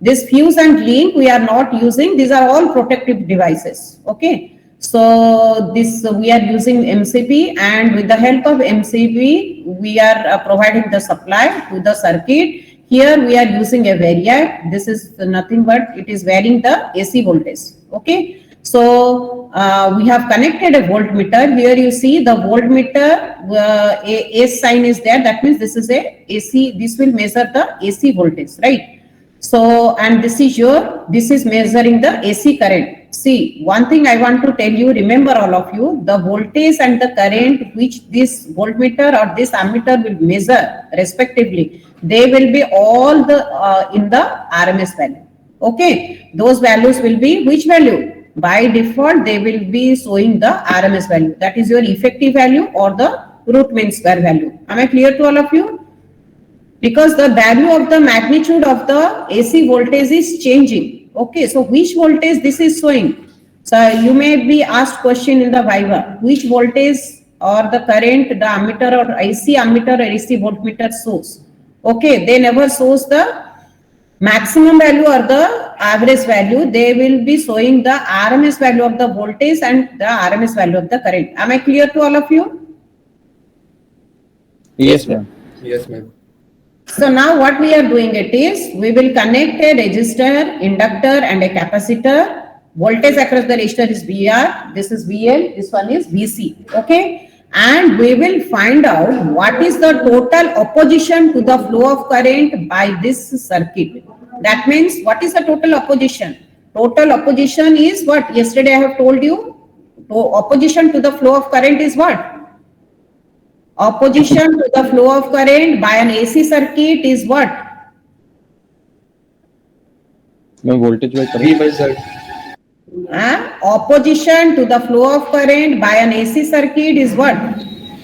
This fuse and link we are not using. These are all protective devices. Okay. So this we are using MCB, and with the help of MCB, we are providing the supply to the circuit. Here we are using a variac. This is nothing but it is varying the AC voltage. Okay. So we have connected a voltmeter. Here you see the voltmeter, a sign is there. That means this is a AC. This will measure the AC voltage, right? So, and this is measuring the AC current. See, one thing I want to tell you, remember all of you, the voltage and the current which this voltmeter or this ammeter will measure respectively, they will be all in the RMS value. Okay, those values will be which value? By default, they will be showing the RMS value. That is your effective value or the root mean square value. Am I clear to all of you? Because the value of the magnitude of the AC voltage is changing. Okay, so which voltage this is showing? So you may be asked question in the Viva, which voltage or the current the ammeter or AC ammeter or AC voltmeter shows? Okay, they never shows the maximum value or the average value. They will be showing the RMS value of the voltage and the RMS value of the current. Am I clear to all of you? Yes, ma'am. Yes, ma'am. So now what we are doing it is, we will connect a resistor, inductor and a capacitor. Voltage across the resistor is VR, this is VL, this one is VC, okay? And we will find out what is the total opposition to the flow of current by this circuit. That means what is the total opposition? Total opposition is what? Yesterday I have told you, opposition to the flow of current is what? Opposition to the flow of current by an AC circuit is what? No voltage by current. V by Z. Opposition to the flow of current by an AC circuit is what?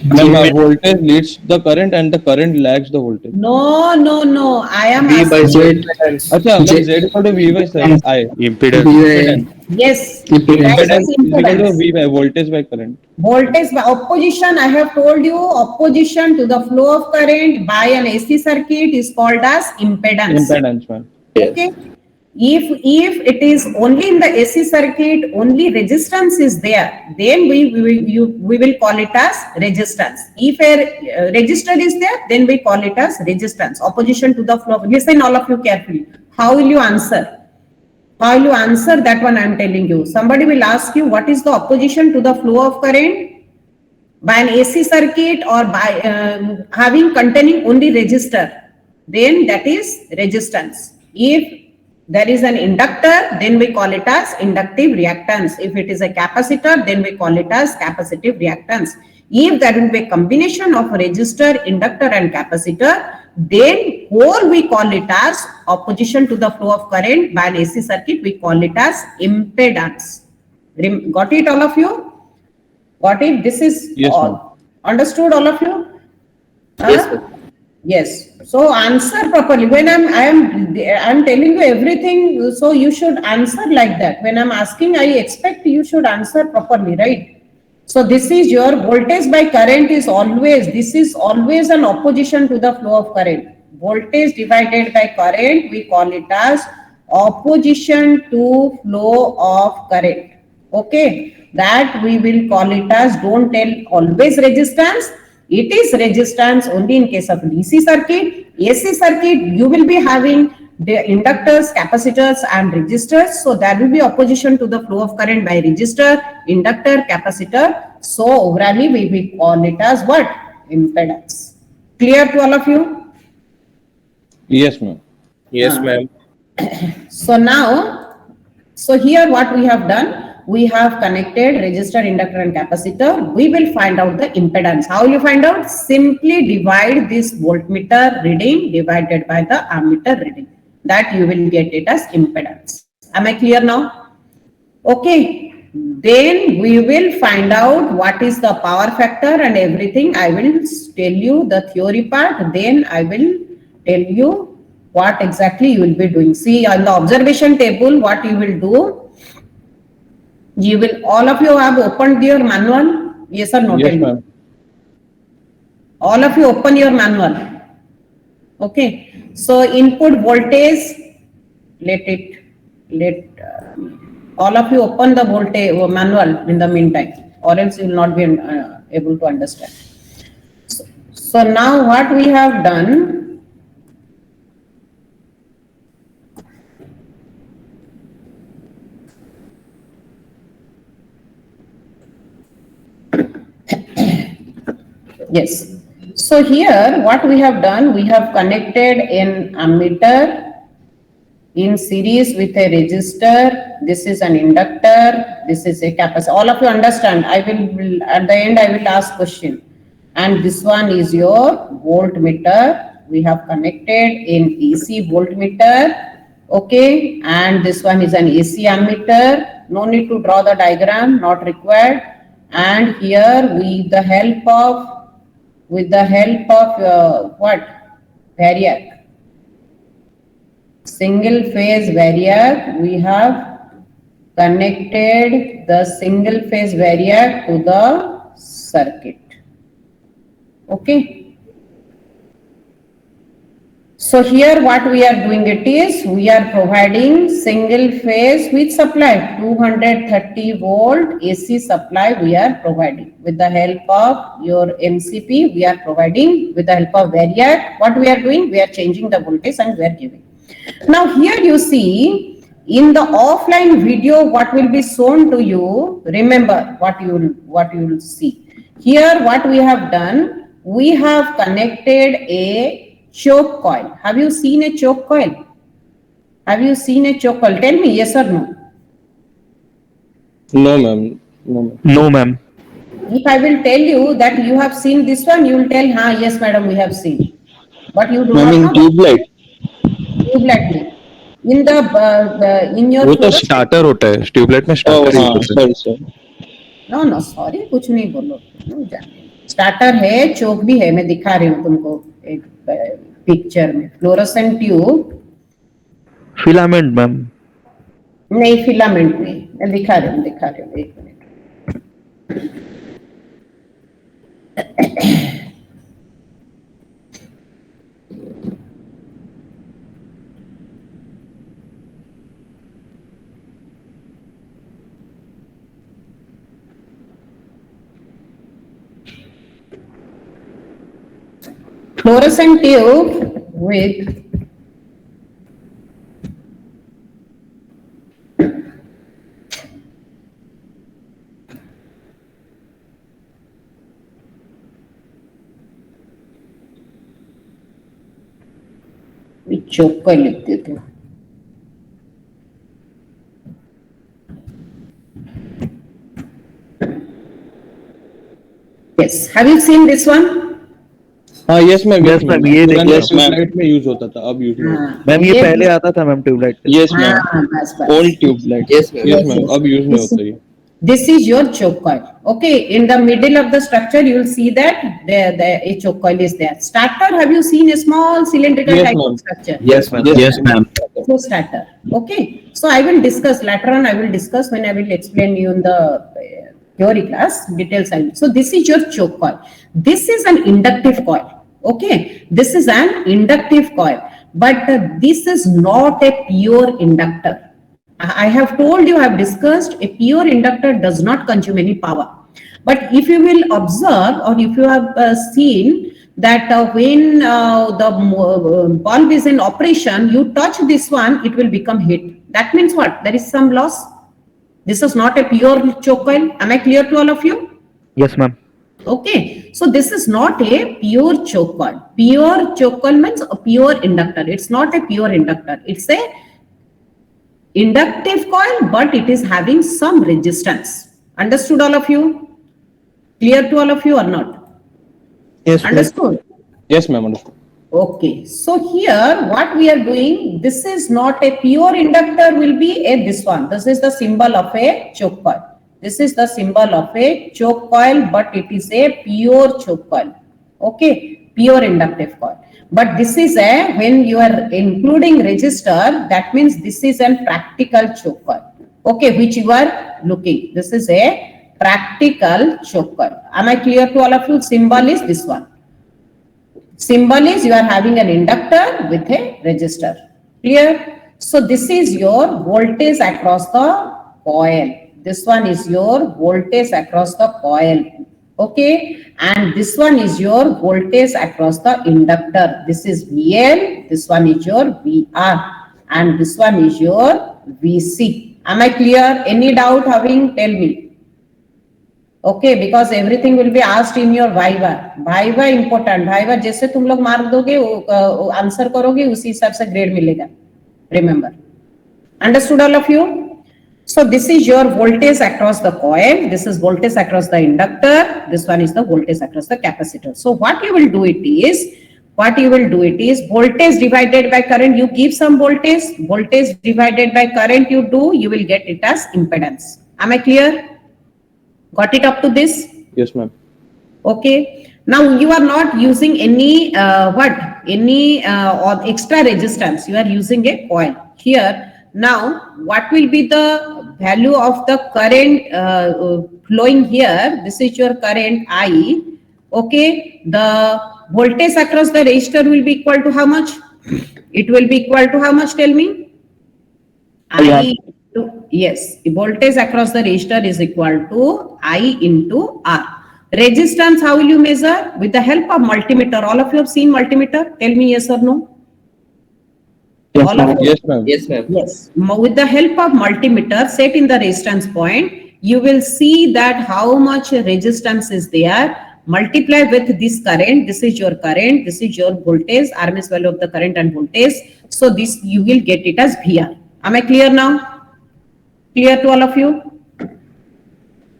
Ma'am, voltage leads the current and the current lags the voltage. No, no, no. I am V by asking. Z. Acha, Z equal to V by I. Impedance. Yes. Impedance Yes, is equal to impedance. V by voltage by current. Voltage by opposition, I have told you, opposition to the flow of current by an AC circuit is called as impedance. Impedance, ma'am. Okay. If it is only in the AC circuit, only resistance is there, then we will call it as resistance. If a resistor is there, then we call it as resistance. Opposition to the flow. Listen all of you carefully. How will you answer? How will you answer that one I am telling you? Somebody will ask you what is the opposition to the flow of current by an AC circuit or by having containing only resistor, then that is resistance. If there is an inductor, then we call it as inductive reactance. If it is a capacitor, then we call it as capacitive reactance. If there will be a combination of resistor, inductor and capacitor, then whole we call it as opposition to the flow of current by an AC circuit, we call it as impedance. Got it all of you? Got it? This is Yes, all. Understood all of you? Yes, Yes. So answer properly. When I'm telling you everything, so you should answer like that. When I'm asking, I expect you should answer properly, right? So this is your voltage by current is always, this is always an opposition to the flow of current. Voltage divided by current, we call it as opposition to flow of current. Okay, that we will call it as, don't tell always resistance. It is resistance only in case of DC circuit. AC circuit, you will be having the inductors, capacitors and resistors. So there will be opposition to the flow of current by resistor, inductor, capacitor. So overall we will call it as what? Impedance. Clear to all of you? Yes, ma'am. Yes, ma'am. So now, so here what we have done, we have connected resistor, inductor and capacitor. We will find out the impedance. How will you find out? Simply divide this voltmeter reading divided by the ammeter reading. That you will get it as impedance. Am I clear now? Okay. Then we will find out what is the power factor and everything. I will tell you the theory part. Then I will tell you what exactly you will be doing. See on the observation table what you will do. You will, all of you have opened your manual? Yes or no? Yes, ma'am. All of you open your manual. Okay. So input voltage let all of you open the voltage manual in the meantime, or else you will not be able to understand. So now what we have done, yes. So here what we have done, we have connected an ammeter in series with a resistor. This is an inductor, this is a capacitor. All of you understand. I will at the end I will ask question. And this one is your voltmeter. We have connected in AC voltmeter. Okay, and this one is an AC ammeter. No need to draw the diagram, not required. And here with the help of what? Variac. Single phase variac, we have connected the single phase variac to the circuit. Okay. So here what we are doing it is, we are providing single phase with supply, 230 volt AC supply we are providing. With the help of your MCP, we are providing with the help of variac. What we are doing? We are changing the voltage and we are giving. Now here you see, in the offline video, what will be shown to you, remember what you will see. Here what we have done, we have connected a choke coil. Have you seen a choke coil? Have you seen a choke coil? Tell me yes or no. No, ma'am. No, ma'am. No, ma'am. If I will tell you that you have seen this one, you will tell, yes, madam, we have seen. But you do Ma'am, in not know. tube light. Tube light. In your वो तो fluorescent- starter होता है, tubelight में Oh, starter use होता है। sorry. No sorry, कुछ नहीं बोलो, स्टार्टर है, चोक भी है, मैं दिखा रही हूँ तुमको एक पिक्चर में। Fluorescent tube, filament ma'am. नहीं फिलामेंट नहीं, मैं दिखा रही हूँ, एक मिनट। Fluorescent tube with चौक का लिख देते हैं। Yes, have you seen this one? हाँ, yes ma'am. Yes, ma'am, ये देखिए, yes ma'am. ट्यूबलाइट में यूज होता था, अब यूज नहीं। मैम ये पहले आता था मैम ट्यूबलाइट। Yes ma'am. बस। Old tubelight. Yes, ma'am. Yes ma'am. अब यूज नहीं होता ये। This is your choke coil. Okay, in the middle of the structure, you will see that a choke coil is there. Starter, have you seen a small cylindrical Yes, type ma'am. of structure? Yes, ma'am. Yes, ma'am. So starter. Okay, so I will discuss later on. I will discuss when I will explain you in the theory class details. So this is your choke coil. This is an inductive coil. Okay, this is an inductive coil, but this is not a pure inductor. I have told you, I have discussed, a pure inductor does not consume any power. But if you will observe, or if you have seen that when the bulb is in operation, you touch this one, it will become heat. That means what? There is some loss. This is not a pure choke coil. Am I clear to all of you? Yes, ma'am. Okay, so this is not a pure choke coil. Pure choke coil means a pure inductor. It's not a pure inductor. It's a inductive coil, but it is having some resistance. Understood all of you? Clear to all of you or not? Yes, ma'am. Understood? Yes ma'am, understood. Okay, so here what we are doing, this is not a pure inductor, will be this one. This is the symbol of a choke coil. This is the symbol of a choke coil, but it is a pure choke coil. Okay, pure inductive coil. But this is a, when you are including resistor, that means this is a practical choke coil. Okay, which you are looking. This is a practical choke coil. Am I clear to all of you? Symbol is this one. Symbol is you are having an inductor with a resistor. Clear? So this is your voltage across the coil. This one is your voltage across the coil. Okay, and this one is your voltage across the inductor. This is VL, this one is your VR, and this one is your VC. Am I clear? Any doubt having? Tell me. Okay, because everything will be asked in your viva. Viva important. Viva जैसे तुम लोग mark दोगे, answer करोगे, उसी हिसाब से grade मिलेगा. Remember. Understood all of you? So this is your voltage across the coil. This is voltage across the inductor. This one is the voltage across the capacitor. So what you will do it is voltage divided by current. You give some voltage. Voltage divided by current you do. You will get it as impedance. Am I clear? Got it up to this? Yes, ma'am. Okay. Now you are not using any or extra resistance. You are using a coil here. Now, what will be the value of the current flowing here? This is your current I. Okay, the voltage across the resistor will be equal to how much? It will be equal to how much? Tell me. I into, yes, the voltage across the resistor is equal to I into R. Resistance, how will you measure? With the help of multimeter. All of you have seen multimeter? Tell me yes or no. Yes, All of ma'am. you? Yes, ma'am. Yes, ma'am. Yes. With the help of multimeter set in the resistance point, you will see that how much resistance is there. Multiply with this current. This is your current. This is your voltage, RMS value of the current and voltage. So this you will get it as VR. Am I clear now? Clear to all of you?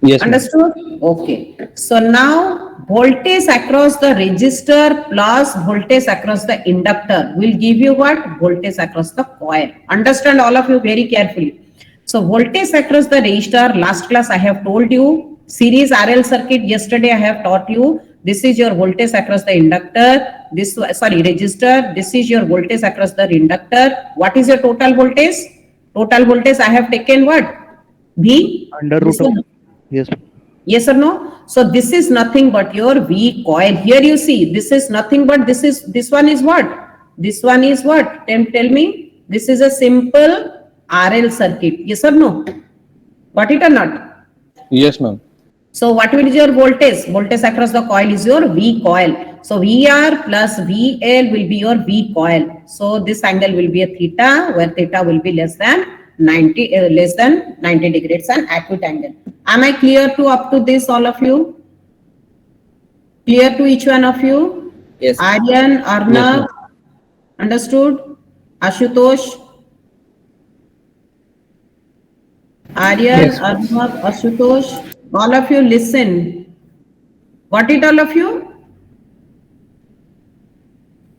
Yes, ma'am. Understood? Okay. So now voltage across the resistor plus voltage across the inductor will give you what? Voltage across the coil. Understand all of you very carefully. So voltage across the resistor, last class I have told you, series RL circuit yesterday I have taught you. This is your voltage across the inductor. Resistor. This is your voltage across the inductor. What is your total voltage? Total voltage I have taken what? V? Under root of. Yes. Yes or no? So this is nothing but your V coil. Here you see, this is nothing but this one is what? This one is what? Tell me. This is a simple RL circuit. Yes or no? Got it or not? Yes, ma'am. So what will be your voltage? Voltage across the coil is your V coil. So VR plus VL will be your V coil. So this angle will be a theta, where theta will be less than 90 degrees and acute angle. Am I clear to up to this, all of you? Clear to each one of you? Yes. Aryan, Arnav, ma'am. understood? Ashutosh? Aryan, Yes. Arnav, Ashutosh, all of you listen. Got it, all of you?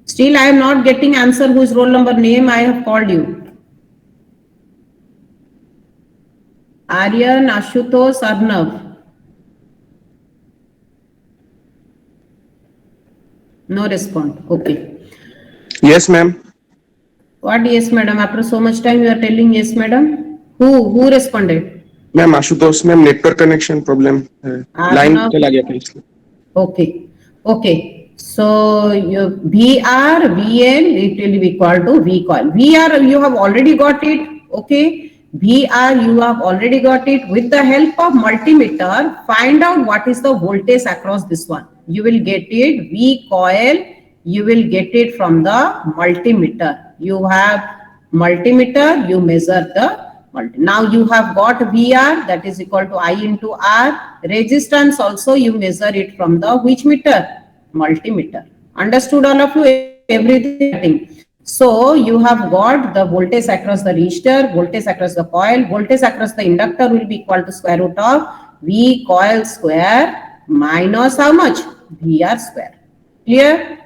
Still, I am not getting answer whose roll number name I have called you. Aryan, Ashutosh, Arnav. No response. Okay. Yes, ma'am. What yes, madam? After so much time, you are telling yes, madam. Who responded? Ma'am, Ashutosh, ma'am, network connection problem. Line Arnav. चला गया था इसलिए. Okay. Okay. So your VR, VL, it will be equal to V coil. VR, you have already got it. Okay. VR, you have already got it. With the help of multimeter, find out what is the voltage across this one. You will get it. V coil, you will get it from the multimeter. You have multimeter, you measure the now you have got VR, that is equal to I into R. Resistance also you measure it from the which meter? Multimeter. Understood all of you? Everything. So you have got the voltage across the resistor, voltage across the coil, voltage across the inductor will be equal to square root of V coil square minus how much? VR square. Clear?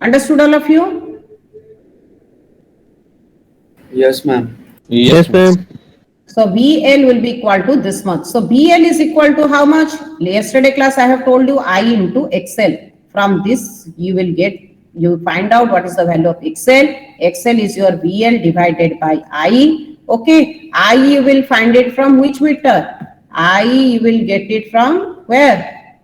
Understood all of you? Yes, ma'am. Yes, ma'am. So VL will be equal to this much. So BL is equal to how much? Yesterday class I have told you I into XL. From this you will get, you find out what is the value of XL. XL is your VL divided by I. Okay. I you will find it from which meter? I you will get it from where?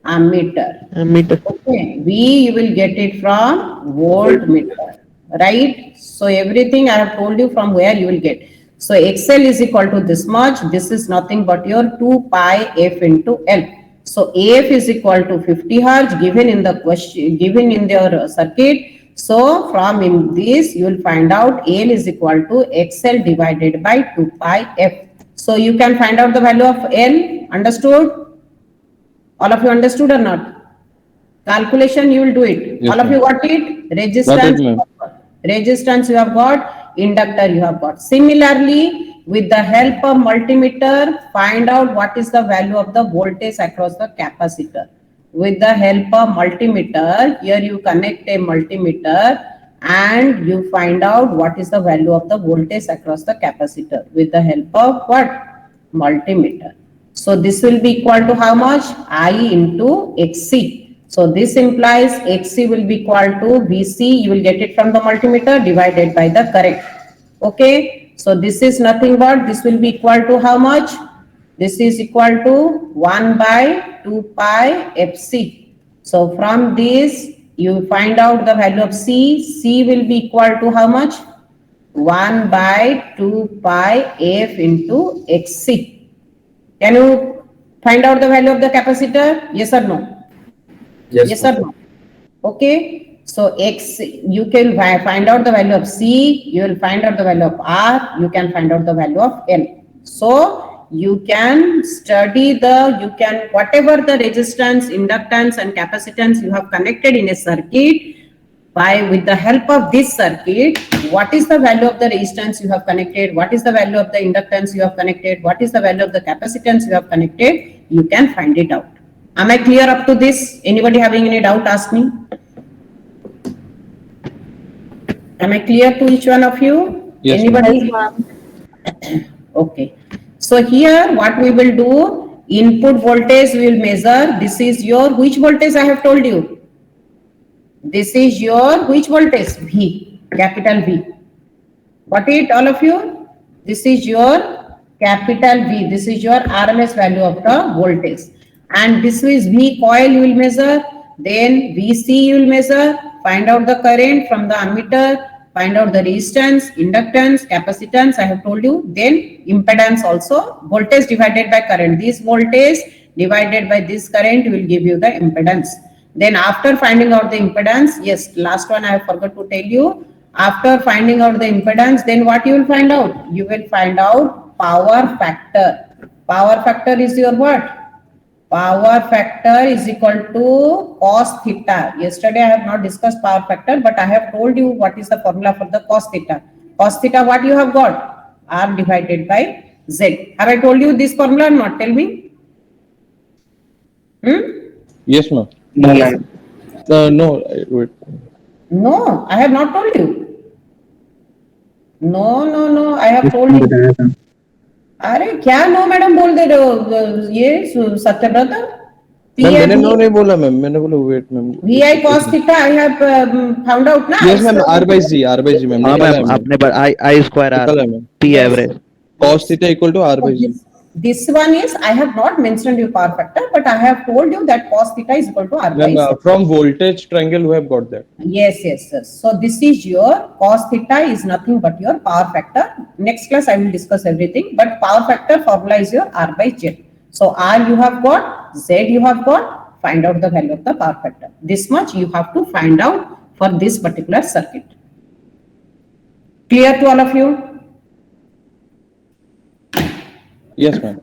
Ammeter. Meter. Okay. V you will get it from voltmeter. right? So everything I have told you from where you will get. So XL is equal to this much. This is nothing but your 2 pi f into L. So AF is equal to 50 hertz given in the question, given in your circuit. So from in this you will find out L is equal to XL divided by 2 pi f. So you can find out the value of L. Understood? All of you understood or not? Calculation you will do it. Yes, All of ma'am. you got it? Resistance, ma'am. resistance you have got, inductor you have got. Similarly, with the help of multimeter, find out what is the value of the voltage across the capacitor. With the help of multimeter, here you connect a multimeter and you find out what is the value of the voltage across the capacitor with the help of what? Multimeter. So this will be equal to how much? I into XC. So this implies XC will be equal to VC. You will get it from the multimeter divided by the current. Okay. So this is nothing but this will be equal to how much? This is equal to 1 by 2 pi FC. So from this you find out the value of C. C will be equal to how much? 1 by 2 pi F into XC. Can you find out the value of the capacitor? Yes or no? Yes or no? Okay. So X, you can find out the value of C, you will find out the value of R, you can find out the value of L. So you can study whatever the resistance, inductance and capacitance you have connected in a circuit, with the help of this circuit, what is the value of the resistance you have connected, what is the value of the inductance you have connected, what is the value of the capacitance you have connected, you can find it out. Am I clear up to this? Anybody having any doubt, ask me. Am I clear to each one of you? Yes, Anybody? Okay. So here what we will do, input voltage we will measure. This is your, which voltage I have told you? This is your which voltage? V, capital V. Got it, all of you? This is your capital V. This is your RMS value of the voltage. And this is V coil you will measure. Then VC you will measure. Find out the current from the ammeter. Find out the resistance, inductance, capacitance. I have told you. Then impedance also. Voltage divided by current. This voltage divided by this current will give you the impedance. Then after finding out the impedance, yes, last one I have forgot to tell you. After finding out the impedance, then what you will find out? You will find out power factor. Power factor is your what? Power factor is equal to cos theta. Yesterday I have not discussed power factor, but I have told you what is the formula for the cos theta. Cos theta, what you have got? R divided by Z. Have I told you this formula or not? Tell me. Yes, ma'am. No, ma'am. No, wait. No, I have not told you. No, I have told you. अरे क्या no madam बोल दे रहे हो ये Satyavrat ma'am मैंने no नहीं बोला ma'am, मैंने बोला wait ma'am. VI cos theta I have found out ना. Yes ma'am, R by Z ma'am. हाँ मैम, आपने पर I square R P average. Cos theta equal to R by Z. This one is, I have not mentioned your power factor, but I have told you that cos theta is equal to R by Z. From voltage triangle we have got that. Yes. So this is your cos theta is nothing but your power factor. Next class I will discuss everything, but power factor formula is your R by Z. So R you have got, Z you have got, find out the value of the power factor. This much you have to find out for this particular circuit. Clear to all of you? Yes ma'am.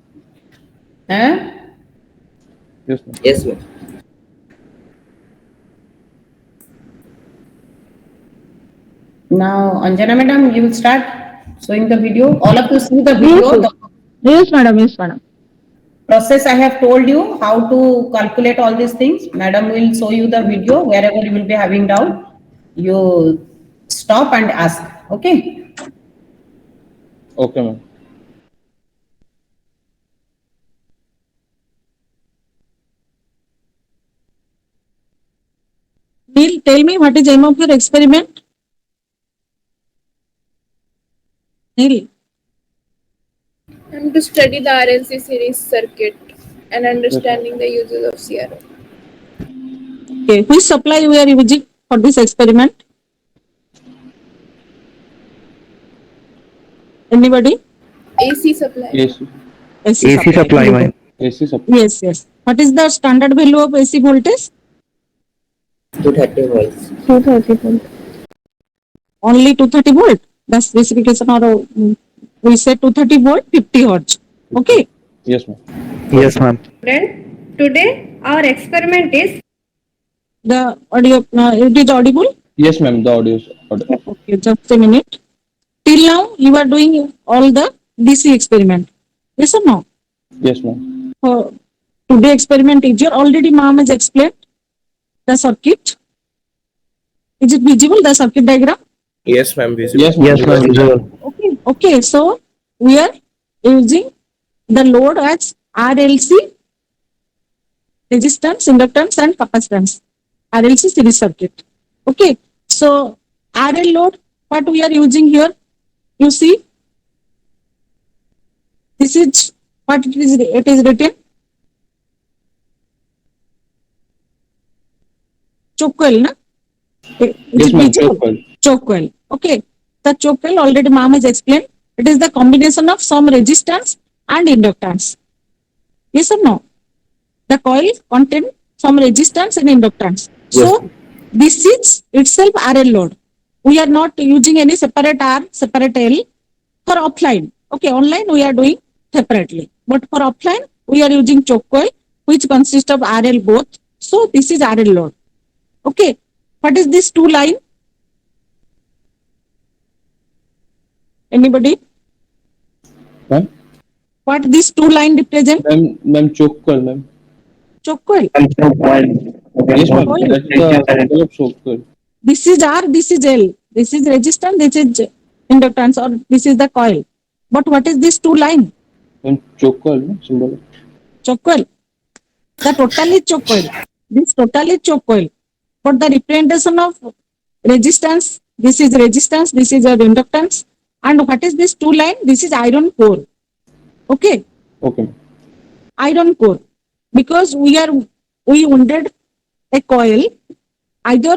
Yes ma'am. Yes, ma'am. Now, Anjana madam, you will start showing the video. All of you see the video. Yes, madam. Yes, madam. Process I have told you how to calculate all these things. Madam will show you the video. Wherever you will be having doubt, you stop and ask. Okay. Okay ma'am. Neil, tell me what is aim of your experiment? Neil. And to study the RLC series circuit and understanding the uses of CRO. Okay. Which supply we are using for this experiment? Anybody? AC supply. AC. AC supply, ma'am. AC supply. Yes, yes. What is the standard value of AC voltage? 230 volts. 230 volt. Only 230 volt. The specification or we say 230 volt, 50 hertz. Okay. Yes, ma'am. Yes, ma'am. Today our experiment is The audio, it is audible. Yes, ma'am. The audio is audible. Okay, just a minute. Till now, you are doing all the DC experiment. Yes or no? Yes, ma'am. Today experiment is your already ma'am has explained the circuit. Is it visible, the circuit diagram? Yes, ma'am. Visible. Yes, ma'am. Yes, ma'am. Visual. Okay. Okay. So we are using the load as RLC, resistance, inductance, and capacitance. RLC series circuit. Okay. So RL load, what we are using here, you see, this is what it is written. Choke coil, na? Is Yes, it ma'am. visible? Choke coil. Choke coil. Okay. The choke coil already ma'am has explained. It is the combination of some resistance and inductance. Yes or no? The coil contain some resistance and inductance. So this is itself RL load. We are not using any separate R, separate L for offline. Okay, online we are doing separately. But for offline, we are using choke coil, which consists of RL both. So this is RL load. Okay. What is this two line? Anybody? Ma'am. What this two line represent? Ma'am, choke coil, ma'am. Choke coil. Yes, ma'am. Coil. That's the symbol of choke coil. This is R, this is L. This is resistance, this is inductance, or this is the coil. But what is this two line? Ma'am, choke coil, ma'am. Symbol of. Choke coil. The total is choke coil. This total is choke coil. But the representation of resistance, this is resistance, this is your inductance. And what is this two line? This is iron core. Okay. Okay, ma'am. Iron core. Because we wounded a coil either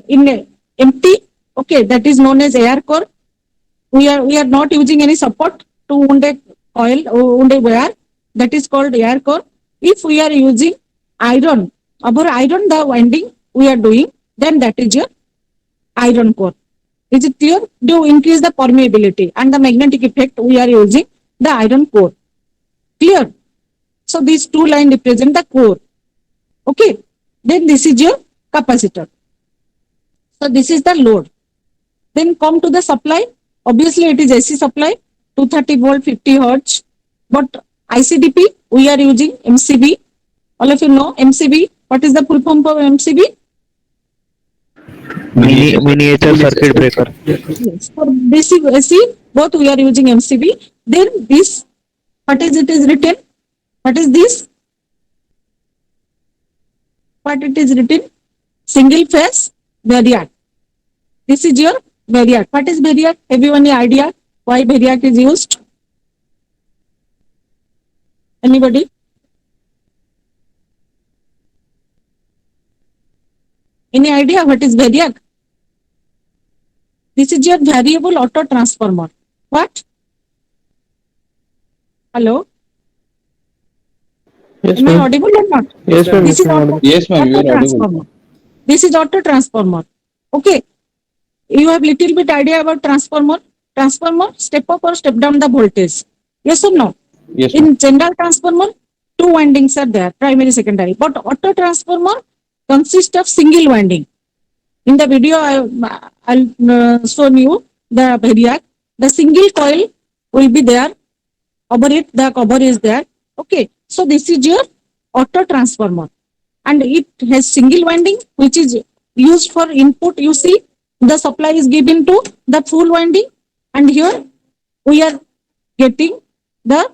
in a empty, okay, that is known as air core. We are not using any support to wound a coil, wound a wire, that is called air core. If we are using iron, our iron, the winding we are doing, then that is your iron core. Is it clear? To increase the permeability and the magnetic effect, we are using the iron core. Clear? So these two lines represent the core. Okay. Then this is your capacitor. So this is the load. Then come to the supply. Obviously it is AC supply, 230 volt, 50 hertz. But ICDP, we are using MCB. All of you know MCB. What is the full form of MCB? Miniature circuit breaker. Yes. For basic AC, both we are using MCB. Then this, what is it is written? What is this? What it is written? Single phase variac. This is your variac. What is variac? Everyone any idea why variac is used? Anybody? Any idea what is variac? This is your variable auto transformer. What? Hello? Yes, Am I ma'am. audible or not? Yes, ma'am. This is auto, Yes, ma'am. You auto are audible. transformer. This is auto transformer. Okay. You have little bit idea about transformer. Transformer, step up or step down the voltage. Yes or no? Yes, ma'am. In general transformer, two windings are there, primary, secondary. But auto transformer consists of single winding. In the video, I'll show you the variac. The single coil will be there. Over it, the cover is there. Okay. So this is your auto transformer. And it has single winding, which is used for input. You see, the supply is given to the full winding. And here we are getting the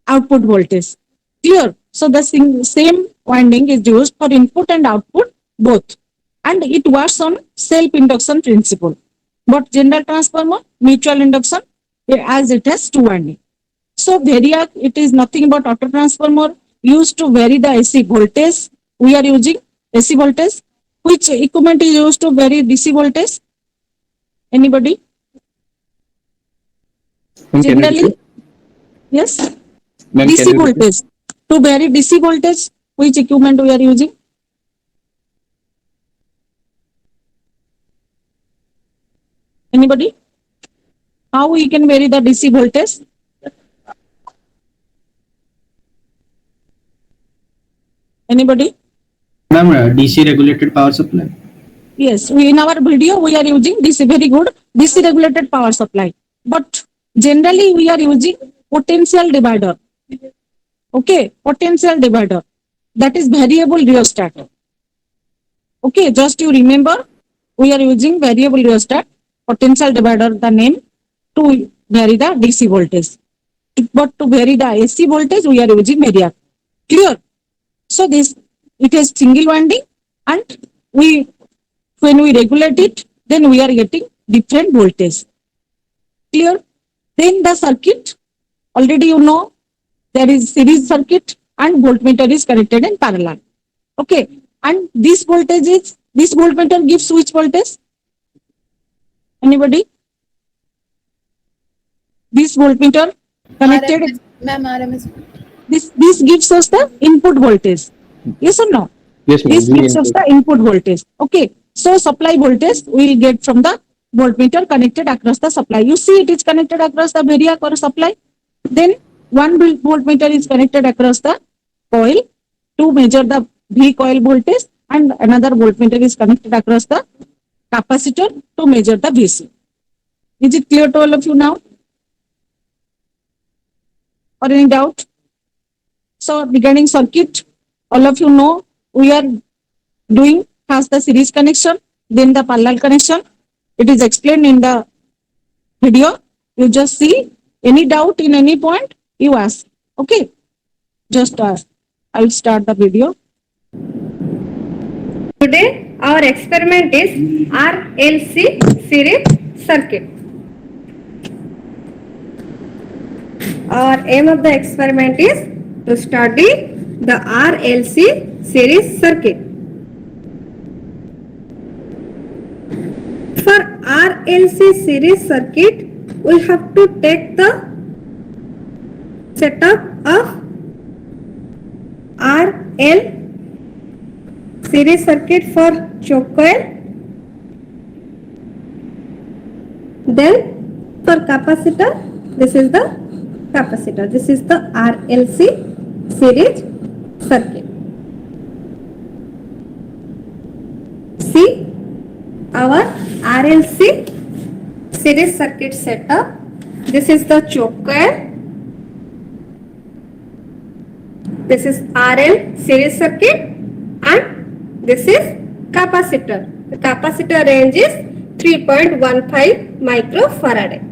output voltage. Clear? So the same winding is used for input and output both. And it works on self-induction principle. But general transformer, mutual induction, as it has two winding. So variac, it is nothing but auto transformer used to vary the AC voltage. We are using AC voltage. Which equipment is used to vary DC voltage? Anybody? Ma'am, can you generally, repeat? yes, Ma'am, can DC you repeat? voltage. To vary DC voltage, which equipment we are using? Anybody? How we can vary the DC voltage? Anybody? Ma'am, DC regulated power supply. Yes, we, in our video we are using DC, very good, DC regulated power supply. But generally we are using potential divider. Okay, potential divider. That is variable rheostat. Okay, just you remember, we are using variable rheostat, potential divider, the name, to vary the DC voltage. But to vary the AC voltage, we are using variac. Clear? So this, it is single winding, and when we regulate it, then we are getting different voltage. Clear? Then the circuit, already you know, there is series circuit and voltmeter is connected in parallel. Okay, and this voltmeter gives which voltage? Anybody? This voltmeter connected, RMS, ma'am, RMS. this gives us the input voltage. Yes or no? Yes, ma'am. This V gives us input. the input voltage. Okay, so supply voltage we will get from the voltmeter connected across the supply. You see it is connected across the variac or supply. Then one voltmeter is connected across the coil to measure the V coil voltage, and another voltmeter is connected across the capacitor to measure the VC. Is it clear to all of you now? Or any doubt? So regarding circuit, all of you know we are doing first the series connection, then the parallel connection. It is explained in the video. You just see, any doubt in any point, you ask. Okay, just ask. I will start the video. Today our experiment is RLC series circuit. Our aim of the experiment is to study the RLC series circuit. For RLC series circuit, we have to take the setup of RL series circuit for choke coil. Then for capacitor, this is the capacitor. This is the RLC series circuit. See our RLC series circuit setup. This is the choke coil. This is RL series circuit, and this is capacitor. The capacitor range is 3.15 microfarad.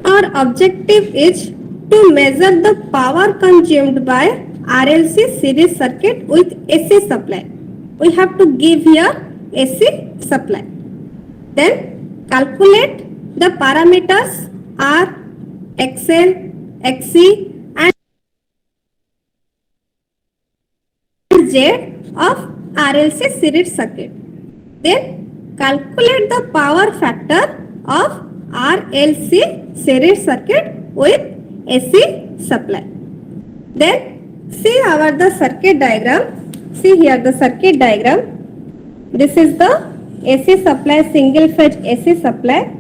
Our objective is to measure the power consumed by RLC series circuit with AC supply. We have to give here AC supply. Then calculate the parameters R, XL, XC and Z of RLC series circuit. Then calculate the power factor of RLC series circuit with AC supply. Then see our the circuit diagram. See here the circuit diagram. This is the AC supply, single phase AC supply,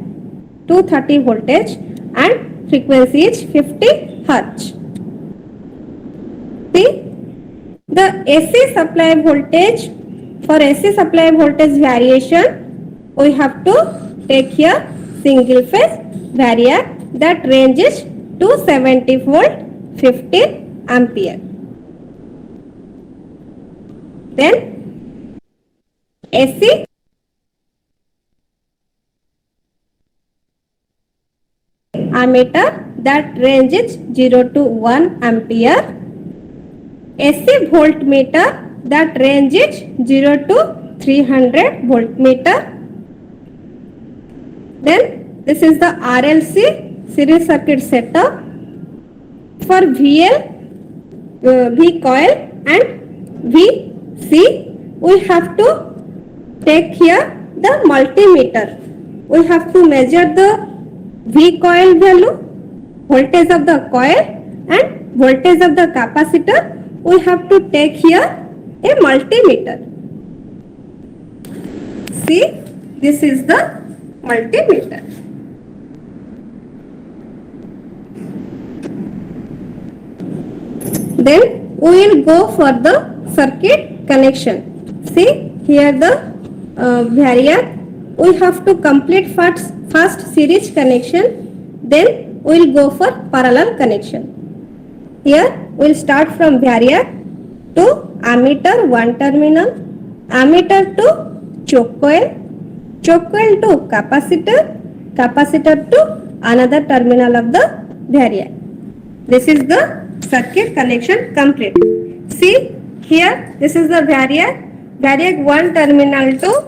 230 voltage and frequency is 50 Hz. See the AC supply voltage, for AC supply voltage variation we have to take here single phase variac, that range is 270 volt 15 ampere. Then AC ammeter, that range is 0 to 1 ampere. AC voltmeter, that range is 0 to 300 voltmeter. Then this is the RLC series circuit setup. For VL, V coil and VC, we have to take here the multimeter. We have to measure the V coil value, voltage of the coil and voltage of the capacitor. We have to take here a multimeter. See, this is the multimeter. Then we will go for the circuit connection. See here the variac. We have to complete first series connection. Then we will go for parallel connection. Here we will start from variac to ammeter one terminal, ammeter to choke coil to capacitor, capacitor to another terminal of the variac. This is the circuit connection complete. See here, this is the variac one terminal to,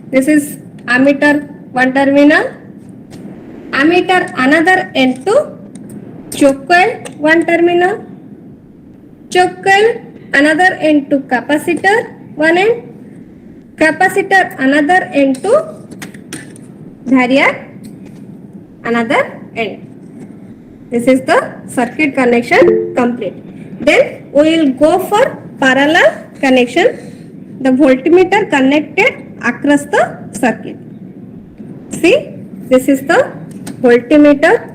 this is ammeter one terminal, ammeter another end to choke coil one terminal, choke coil another end to capacitor one end, capacitor another end to variac another end. This is the circuit connection complete. Then we will go for parallel connection. The voltmeter connected across the circuit. See, this is the voltmeter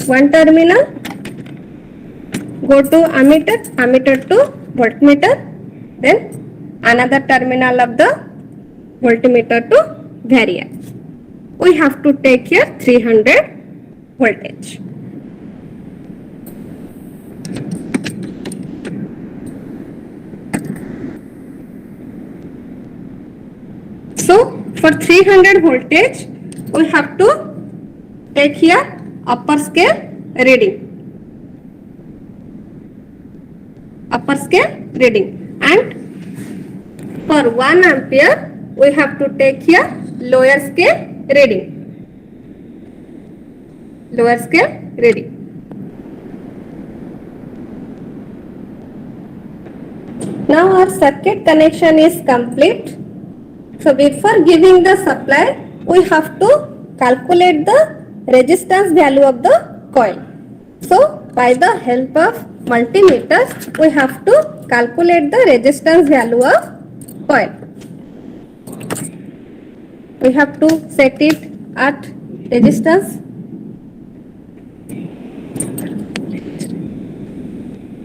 one terminal. Go to ammeter, ammeter to voltmeter, then another terminal of the voltmeter to variac. We have to take here 300 voltage. So for 300 voltage, we have to take here upper scale reading. Upper scale reading, and for 1 ampere we have to take here lower scale reading. Lower scale reading. Now our circuit connection is complete. So before giving the supply, we have to calculate the resistance value of the coil. So by the help of multimeter, we have to calculate the resistance value of coil. We have to set it at resistance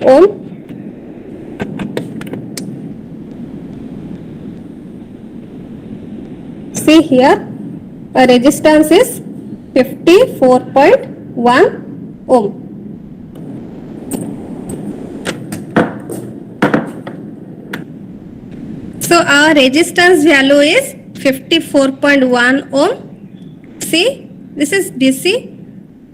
ohm. See here, a resistance is 54.1 ohm. So our resistance value is 54.1 ohm. See, this is DC.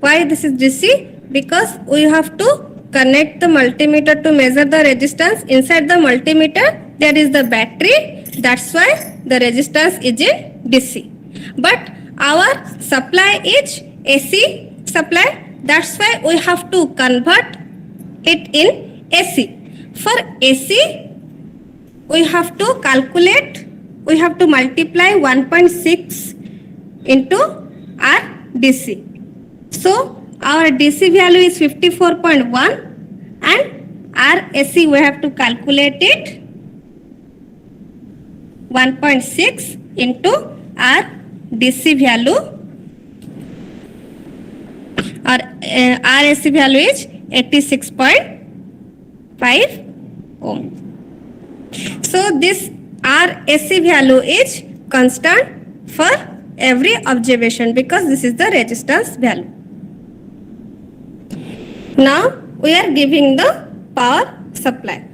Why this is DC? Because we have to connect the multimeter to measure the resistance. Inside the multimeter, there is the battery. That's why the resistance is in DC. But our supply is AC supply. That's why we have to convert it in AC. For AC, we have to calculate, we have to multiply 1.6 into our DC. So our DC value is 54.1 and our AC we have to calculate it 1.6 into our DC value. Our AC value is 86.5 ohm. So this our AC value is constant for every observation because this is the resistance value. Now we are giving the power supply.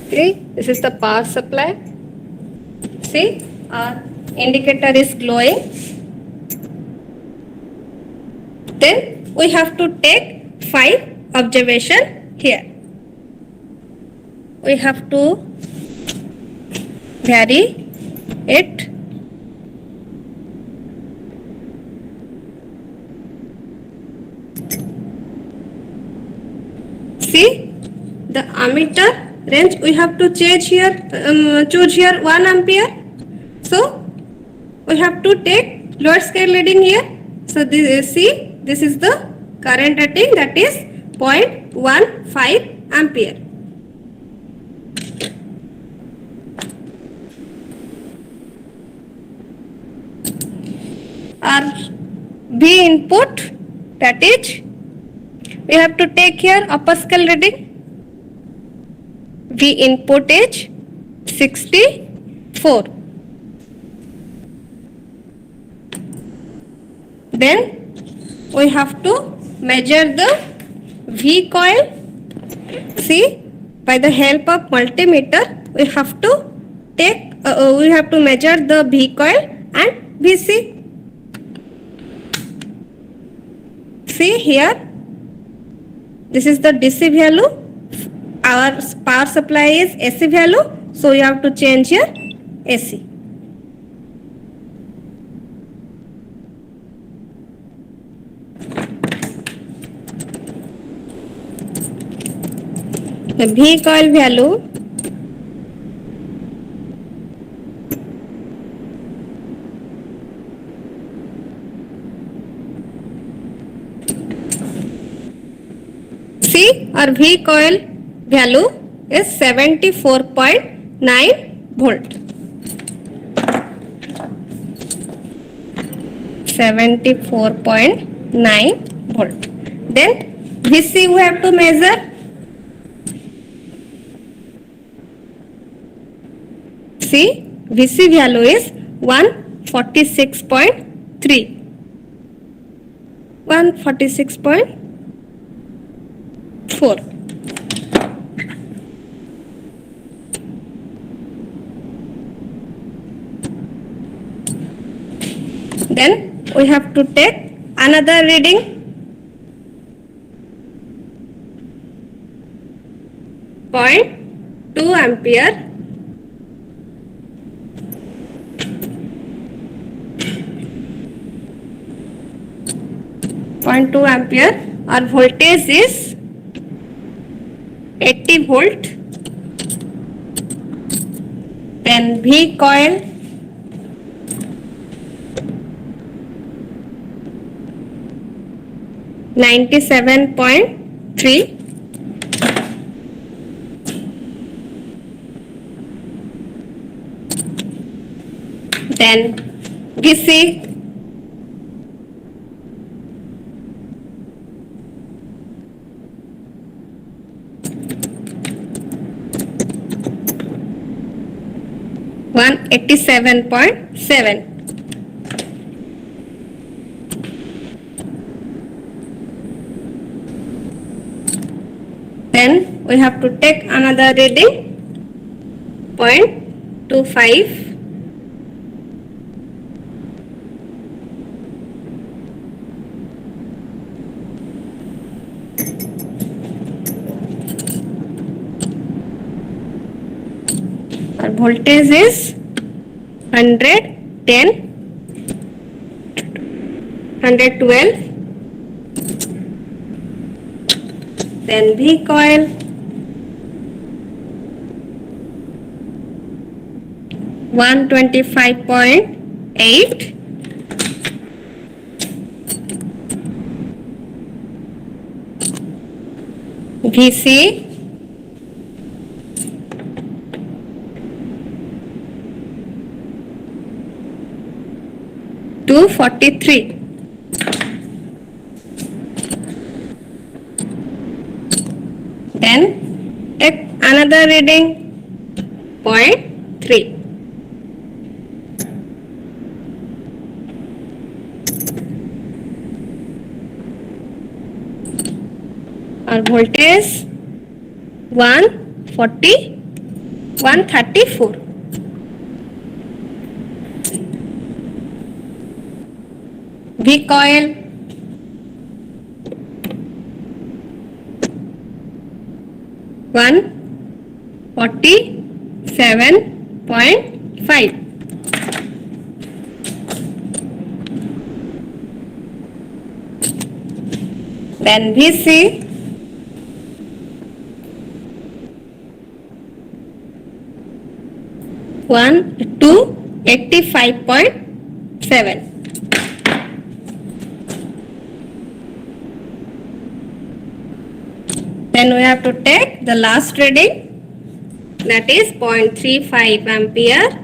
Okay, this is the power supply. See, our indicator is glowing. Then we have to take 5 observation here. We have to vary it. See, the ammeter range we have to choose here 1 ampere. So we have to take lower scale reading here. So this is the current rating, that is 0.15 ampere. Our V input, that is we have to take here upper scale reading. V input is 64. Then we have to measure the V coil. See, by the help of multimeter, we have to measure the V coil and VC. See here, this is the DC value. Our power supply is AC value, so you have to change here AC. The V coil value see, our V coil value is 74.9 volt. 74.9 volt. Then VC we have to measure. See, VC value is 146.3. 146.4. Then we have to take another reading. 0.2 ampere. Our voltage is 80 volt. Then V coil (97.3). Then VC 187.7. Then we have to take another reading 0.25. Our voltage is 110, 112. Then V coil 125.8. VC 243. Then take another reading 0.3. Our voltage 134. V coil 147.5. Then VC 1 to 85.7. Then we have to take the last reading, that is 0.35 ampere.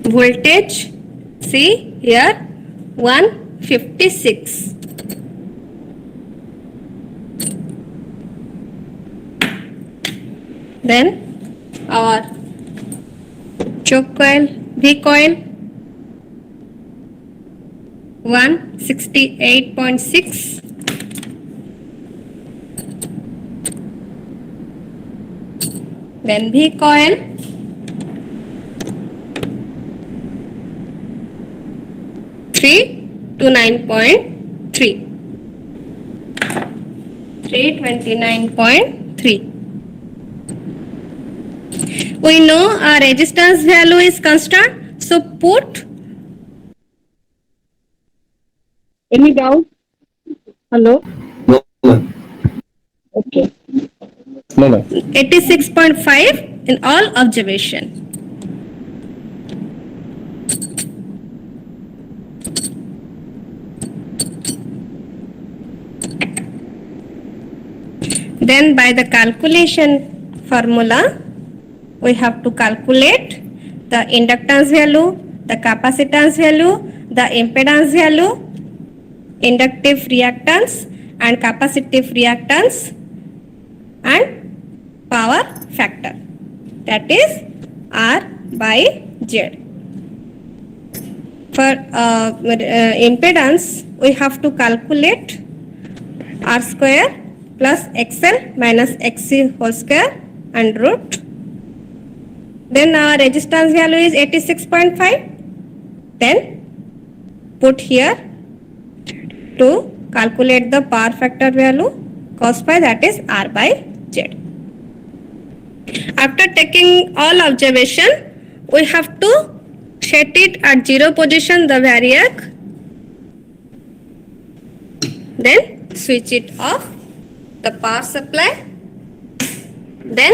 Voltage, see here, 156. Then our choke coil, V coil, 168.6. Then V coil, 3 to 9.3. 329.3. We know our resistance value is constant, so put. Any doubt? Hello? No, ma'am. Okay. No, ma'am. 86.5 in all observation. Then by the calculation formula, we have to calculate the inductance value, the capacitance value, the impedance value, inductive reactance and capacitive reactance, and power factor, that is R by Z. For impedance, we have to calculate R square plus XL minus XC whole square and root. Then our resistance value is 86.5. Then put here to calculate the power factor value cos phi, that is R by Z. After taking all observation, we have to set it at 0 position, the variac. Then switch it off, the power supply. Then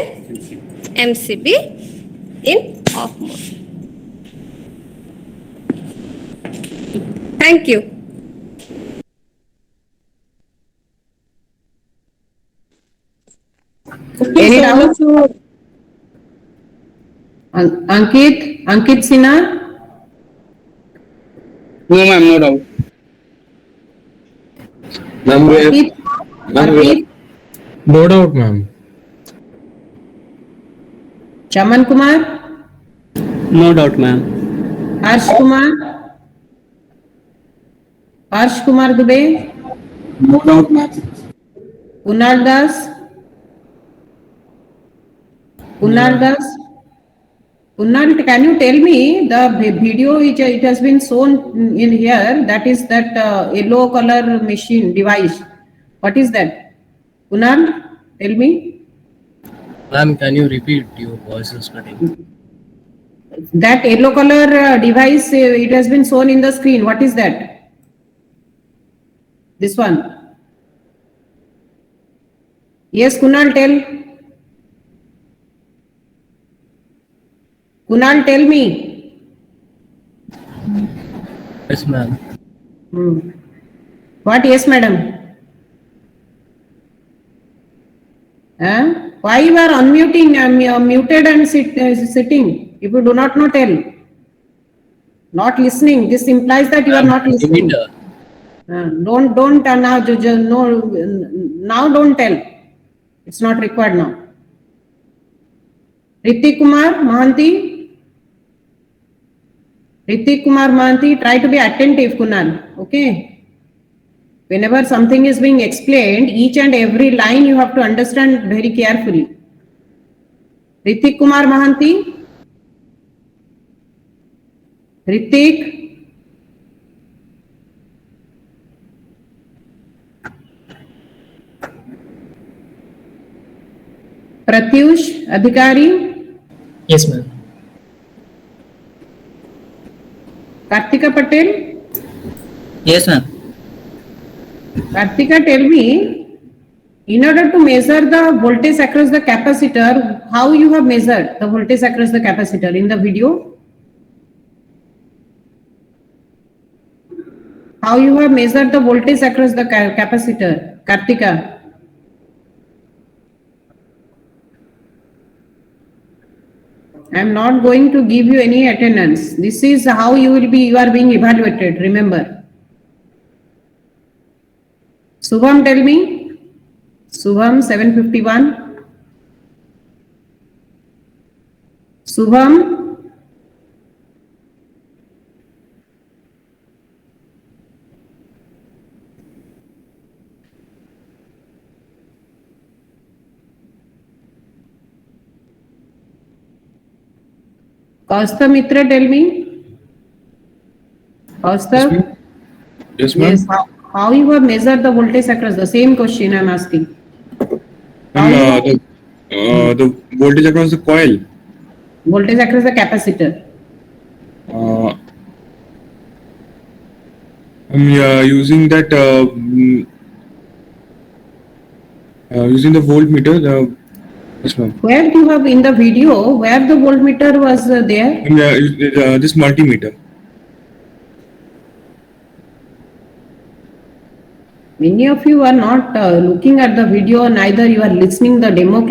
MCB in off mode. Thank you. Any doubt? Ankit Sinha? No, ma'am, no doubt. Ma'am, we have, Arpit? ma'am, we have, Arpit? No doubt, ma'am. Chaman Kumar? No doubt, ma'am. Harsh Kumar? Harsh Kumar Dubey? No doubt, ma'am. Kunal Das? Kunal Das? Kunal, can you tell me the video which it has been shown in here, that is that yellow color machine device. What is that? Kunal, tell me. Ma'am, can you repeat? Your voice is cutting. That yellow color device, it has been shown in the screen. What is that? This one. Yes, Kunal, tell. Kunal, tell me. Yes, ma'am. What? Yes, madam. Why you are unmuting, muted and sitting? If you do not know, tell. Not listening. This implies that you are not listening. Don't now. No, now don't tell. It's not required now. Ritik Kumar Mahanti. Ritik Kumar Mahanti, try to be attentive, Kunal. Okay. Whenever something is being explained, each and every line you have to understand very carefully. Ritik Kumar Mahanti. Ritik. Pratyush Adhikari. Yes, ma'am. Kartika Patel. Yes, ma'am. Kartika, tell me, In order to measure the voltage across the capacitor, how you have measured the voltage across the capacitor in the video? How you have measured the voltage across the capacitor, Kartika? I am not going to give you any attendance. This is how you are being evaluated, remember. Subham, tell me. Subham, 751. Subham. Kaustav Mitra, tell me. Kaustav? Yes, ma'am. Yes. How you have measured the voltage across? The same question I am asking. The voltage across the coil. Voltage across the capacitor. I'm using that using the voltmeter. Yes, ma'am. Where you have in the video, where the voltmeter was there? This multimeter. Many of you are not looking at the video, neither you are listening the demo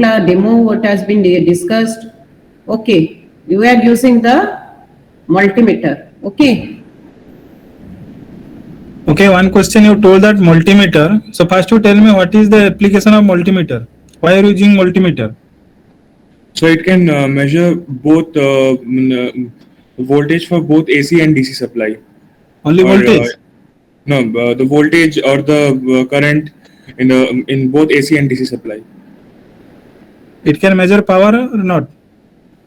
what has been discussed. Okay, you are using the multimeter. Okay. Okay, one question you told that multimeter. So first you tell me what is the application of multimeter? Why are you using multimeter? So it can measure both voltage for both AC and DC supply. Only voltage? No, the voltage or the current in both AC and DC supply. It can measure power or not?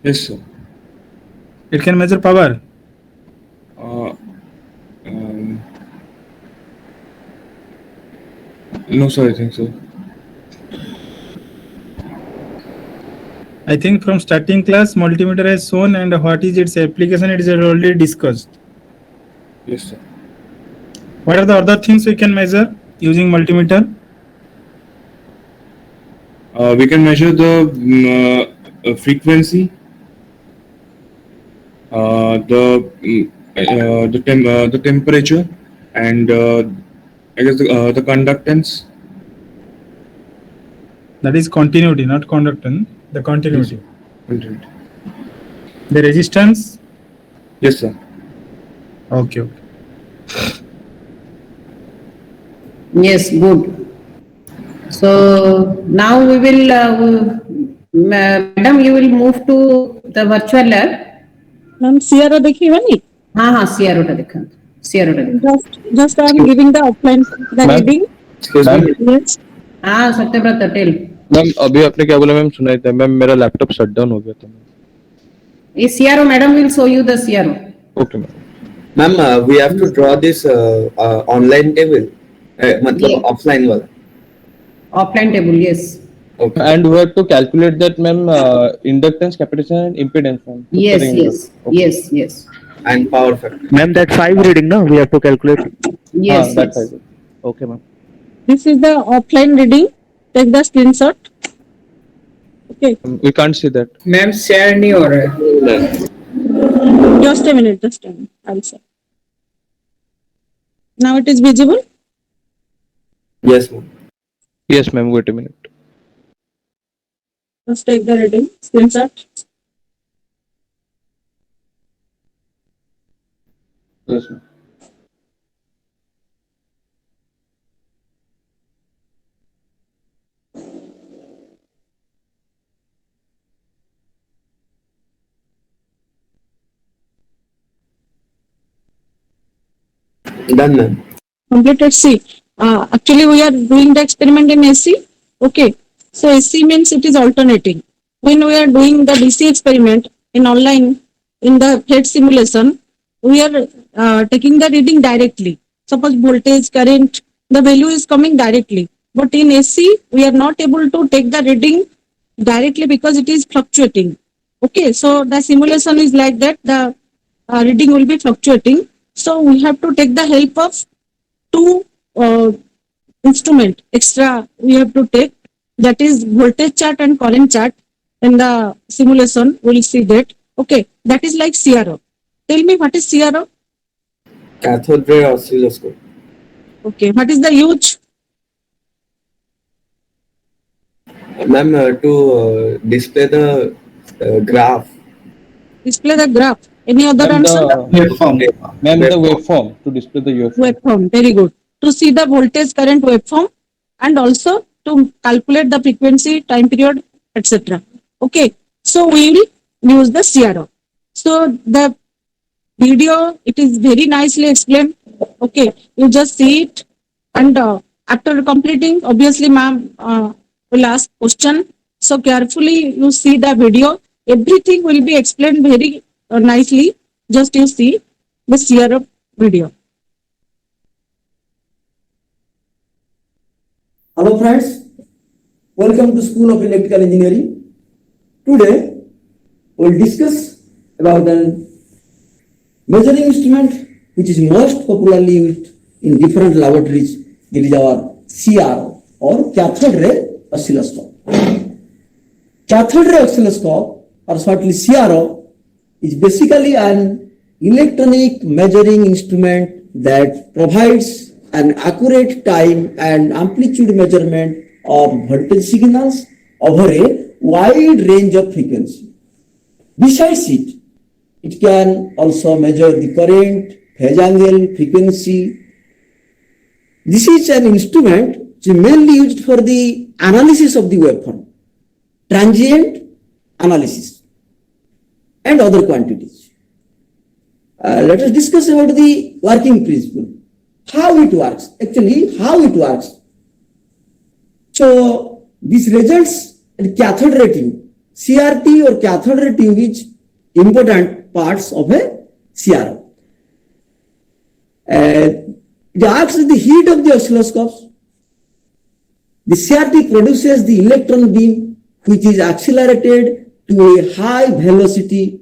Yes, sir. It can measure power. No, sir, I think so. I think from starting class, multimeter has shown, and what is its application, it is already discussed. Yes, sir. What are the other things we can measure using multimeter? We can measure the frequency, the temperature, and I guess the conductance. That is continuity, not conductance. The continuity. Continuity. The resistance. Yes, sir. Okay. Yes, good. So now we will, madam, you will move to the virtual lab. Ma'am, CRO देखी बनी? हाँ, CRO टा देखा. CRO टा देखा. Just I am giving the offline the reading. Yes. हाँ, Satyavrat, tell. Ma'am अभी आपने क्या बोला मैम सुनाई था मैम मेरा लैपटॉप शट डाउन हो गया था ये CRO madam will show you the CRO. Okay ma'am we have to draw this online table मतलब offline वाला. Offline table, yes. Okay. And we have to calculate that ma'am inductance, capacitance and impedance ma'am. Yes. And power factor. Ma'am, that 5 reading, no? We have to calculate. Yes. Okay, ma'am. This is the offline reading. Take the screenshot. Okay. We can't see that. Ma'am share नहीं हो रहा है. Just a minute. I'll say. Now it is visible. Yes, ma'am. Yes, ma'am. Wait a minute. Let's take the reading. Screenshot. Yes, ma'am. Done, ma'am. Completed C. Actually, we are doing the experiment in AC. Okay. So AC means it is alternating. When we are doing the DC experiment in online, in the head simulation, we are taking the reading directly. Suppose voltage, current, the value is coming directly. But in AC, we are not able to take the reading directly because it is fluctuating. Okay. So the simulation is like that. The reading will be fluctuating. So we have to take the help of two instrument extra we have to take. that is voltage chart and current chart in the simulation. We'll see that. Okay, that is like CRO. Tell me what is CRO? Cathode ray oscilloscope. Okay, what is the use? Ma'am, to display the graph. Display the graph. Any other Ma'am, answer? the waveform, to display the waveform. Waveform, very good. To see the voltage current waveform and also to calculate the frequency, time period, etc. Okay, so we will use the CRO. So the video, it is very nicely explained. Okay, you just see it, and after completing, obviously ma'am will ask question. So carefully you see the video. Everything will be explained very nicely. Just you see the CRO video. Hello friends, welcome to School of Electrical Engineering. Today we'll discuss about an measuring instrument which is most popularly used in different laboratories. It is our CRO or cathode ray oscilloscope. Cathode ray oscilloscope or shortly CRO is basically an electronic measuring instrument that provides an accurate time and amplitude measurement of voltage signals over a wide range of frequency. Besides it, it can also measure the current, phase angle, frequency. This is an instrument which is mainly used for the analysis of the waveform, transient analysis, and other quantities. Let us discuss about the working principle. How it works, actually how it works. So this results in cathode ray tube. CRT or cathode ray tube is important parts of a CRO. It acts with the heat of the oscilloscopes. The CRT produces the electron beam which is accelerated to a high velocity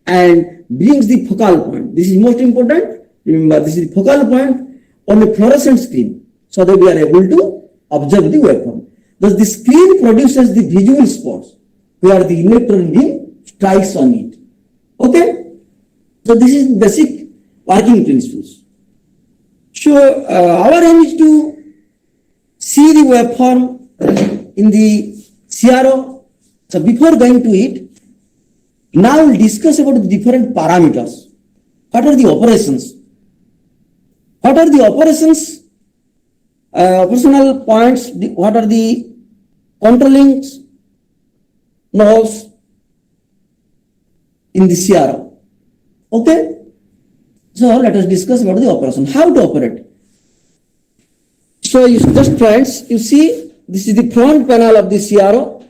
and brings the focal point. This is most important. Remember, this is the focal point on a fluorescent screen so that we are able to observe the waveform. Thus, the screen produces the visual spots where the electron beam strikes on it. Okay? So, this is basic working principles. So, our aim is to see the waveform in the CRO. So, before going to it, now we'll discuss about the different parameters. What are the operations? What are the operations, operational points, what are the controlling knobs in the CRO? Okay? So let us discuss about the operation, how to operate. So you just friends, you see this is the front panel of the CRO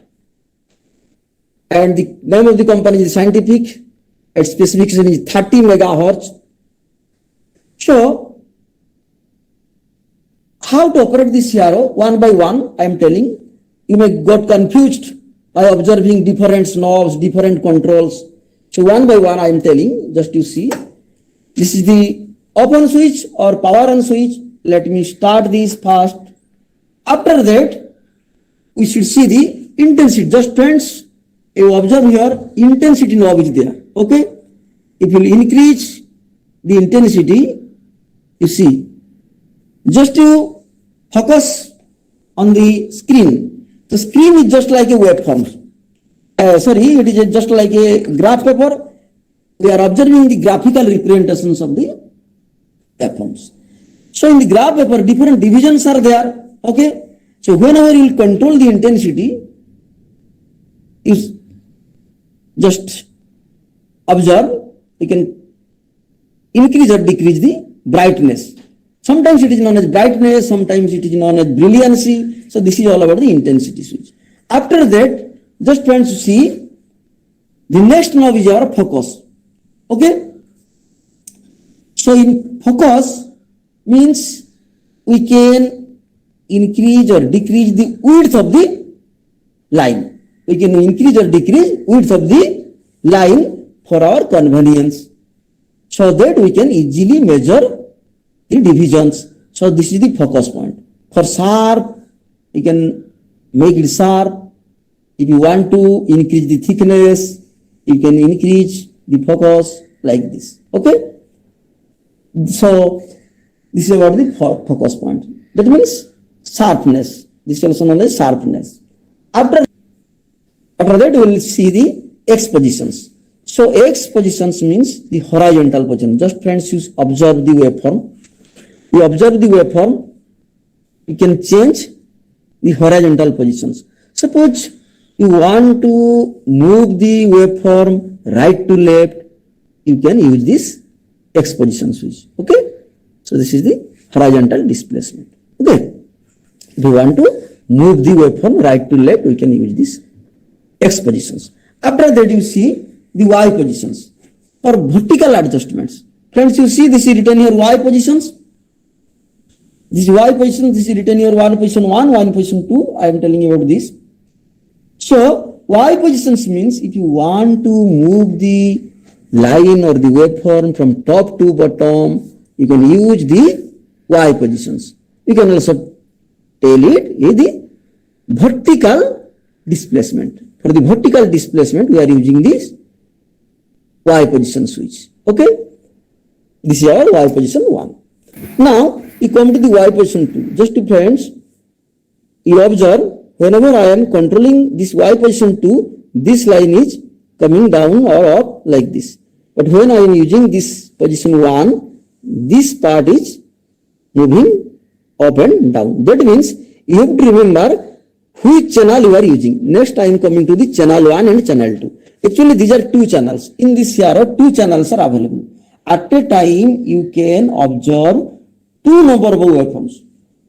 and the name of the company is Scientific, its specification is 30 megahertz. So how to operate the CRO one by one, I am telling. You may got confused by observing different knobs, different controls. So one by one I am telling, just you see. This is the open switch or power on switch. Let me start this first. After that, we should see the intensity. Just friends, you observe here, intensity knob is there. Okay? If you increase the intensity, you see. Just to focus on the screen. The screen is just like a waveform. It is just like a graph paper. We are observing the graphical representations of the waveforms. So in the graph paper, different divisions are there. Okay. So whenever you will control the intensity, you just observe. You can increase or decrease the brightness. Sometimes it is known as brightness, sometimes it is known as brilliancy. So this is all about the intensity switch. After that, just trying to see the next knob is our focus. Okay? So in focus means we can increase or decrease the width of the line. We can increase or decrease width of the line for our convenience so that we can easily measure the divisions. So this is the focus point. For sharp, you can make it sharp. If you want to increase the thickness, you can increase the focus like this. Okay. So this is about the focus point. That means sharpness. This is also known as sharpness. After that, we will see the X positions. So X positions means the horizontal position. Just friends, you observe the waveform. You observe the waveform. You can change the horizontal positions. Suppose you want to move the waveform right to left, you can use this X position switch. Okay. So this is the horizontal displacement. Okay. If you want to move the waveform right to left, we can use this X positions. After that, you see the Y positions for vertical adjustments. Friends, you see this is written here Y positions. This is Y position, this is written here 1 position 1, 1 position 2. I am telling you about this. So Y positions means if you want to move the line or the waveform from top to bottom, you can use the Y positions. You can also tell it is the vertical displacement. For the vertical displacement, we are using this Y position switch. Okay. This is our Y position 1. Now, we come to the Y position 2. Just friends, you observe whenever I am controlling this Y position 2, this line is coming down or up like this. But when I am using this position 1, this part is moving up and down. That means you have to remember which channel you are using. Next I am coming to the channel 1 and channel 2. Actually these are two channels. In this CRO, two channels are available. At a time you can observe two number of waveforms.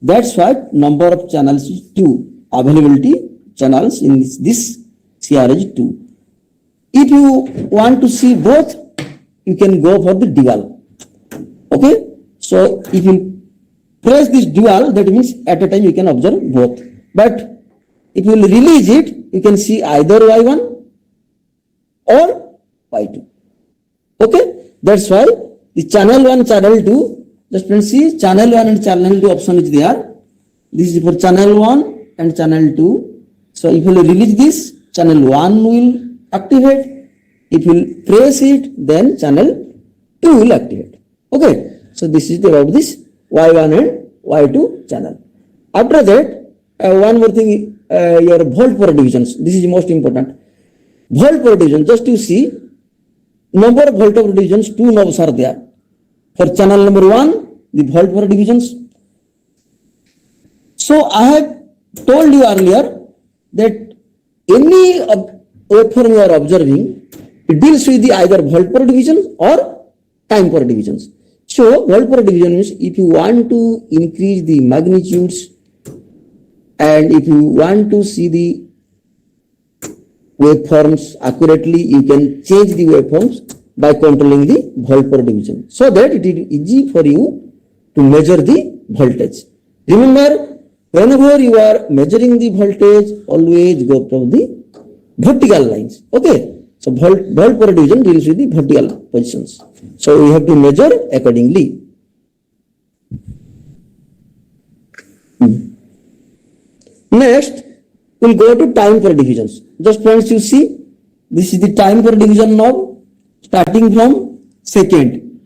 That's why number of channels is 2. Availability channels in this CR is 2. If you want to see both, you can go for the dual. Okay. So if you press this dual, that means at a time you can observe both. But if you will release it, you can see either Y1 or Y2. Okay. That's why the channel 1, channel 2, just friends see channel 1 and channel 2 option is there. This is for channel 1 and channel 2. So if you will release this, channel 1 will activate. If you will press it, then channel 2 will activate. Okay. So this is about this Y1 and Y2 channel. After that, one more thing, your volt per divisions. This is most important. Volt per division, just you see, number of volt per divisions, two knobs are there. For channel number 1, the volt per divisions. So I have told you earlier that any waveform you are observing, it deals with the either volt per division or time per divisions. So volt per division means if you want to increase the magnitudes and if you want to see the waveforms accurately, you can change the waveforms by controlling the volt per division, so that it is easy for you to measure the voltage. Remember, whenever you are measuring the voltage, always go from the vertical lines. Okay. So volt per division deals with the vertical positions. So we have to measure accordingly. Next, we'll go to time per divisions. Just friends, you see, this is the time per division knob, starting from second,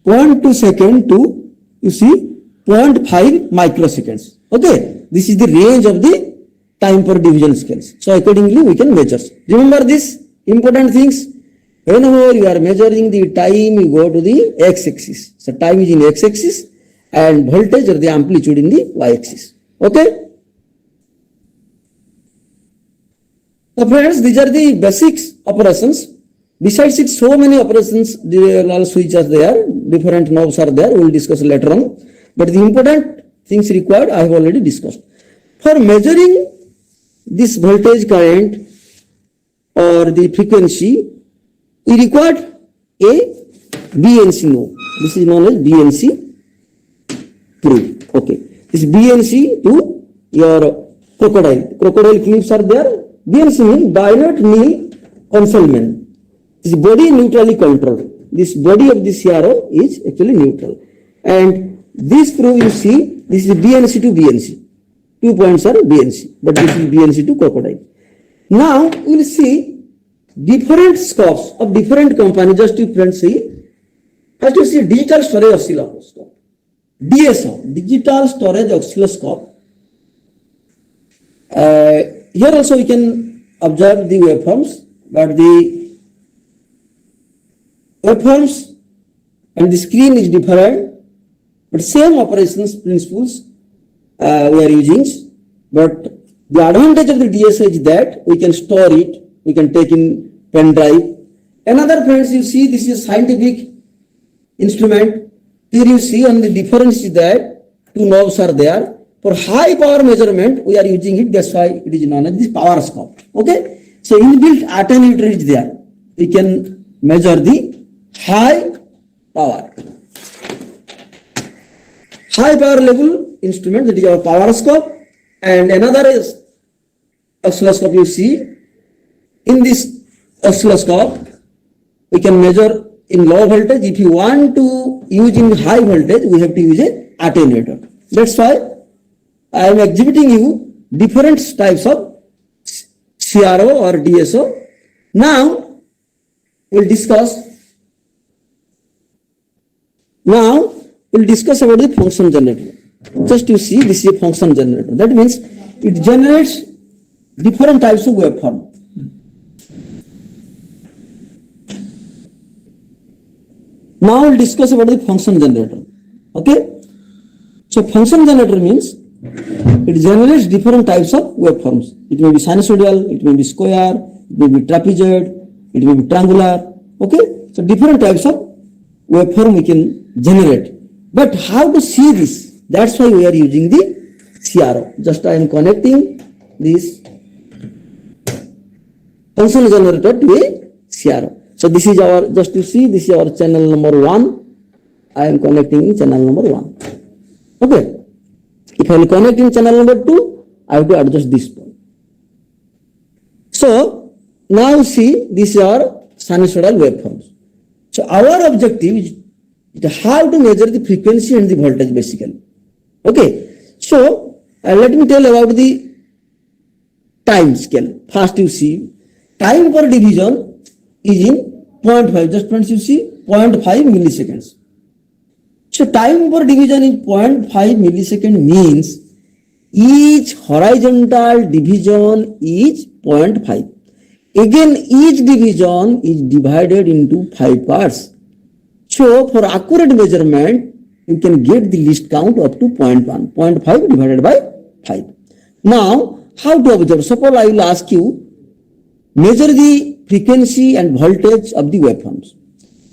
0.2 second to, you see, 0.5 microseconds. Okay, this is the range of the time per division scales. So accordingly, we can measure. Remember this important things. Whenever you are measuring the time, you go to the x-axis. So time is in x-axis and voltage or the amplitude in the y-axis. Okay. So friends, these are the basics operations. Besides it, so many operations, all switches are there, different knobs are there. We will discuss later on. But the important things required, I have already discussed. For measuring this voltage current or the frequency, we required a BNC knob. This is known as BNC probe. Okay. This BNC to your crocodile. Crocodile clips are there. BNC means binary nil concealment. This body neutrally controlled. This body of this CRO is actually neutral. And this probe you see, this is BNC to BNC. 2 points are BNC, but this is BNC to crocodile. Now we will see different scopes of different companies. Just you friends see. First you see digital storage oscilloscope. DSO, digital storage oscilloscope. Here also we can observe the waveforms, but the waveforms and the screen is different, but same operations principles we are using. But the advantage of the DSO is that we can store it, we can take in pen drive. Another friends, you see this is a scientific instrument. Here you see on the difference is that two knobs are there. For high power measurement, we are using it. That's why it is known as the power scope. Okay. So inbuilt attenuator is there. We can measure the high power. High power level instrument, that is our power scope. And another is oscilloscope you see. In this oscilloscope, we can measure in low voltage. If you want to use in high voltage, we have to use an attenuator. That's why I am exhibiting you different types of CRO or DSO. Now we'll discuss. Now we'll discuss about the function generator. Just you see, this is a function generator. That means it generates different types of waveform. Now we'll discuss about the function generator. Okay. So function generator means it generates different types of waveforms. It may be sinusoidal, it may be square, it may be trapezoid, it may be triangular. Okay. So different types of waveform we can generate. But how to see this? That's why we are using the CRO. Just I am connecting this function generator to a CRO. So this is our, just to see, this is our channel number 1. I am connecting channel number 1. Okay. If I will connect in channel number 2, I have to adjust this point. So now see, these are sinusoidal waveforms. So our objective is how to measure the frequency and the voltage basically. Okay. So let me tell about the time scale. First you see, time per division is in 0.5. Just friends you see 0.5 milliseconds. So time per division in 0.5 millisecond means each horizontal division is 0.5. Again, each division is divided into 5 parts. So for accurate measurement, you can get the least count up to 0.1. 0.5 divided by 5. Now, how to observe? Suppose I will ask you, measure the frequency and voltage of the waveforms.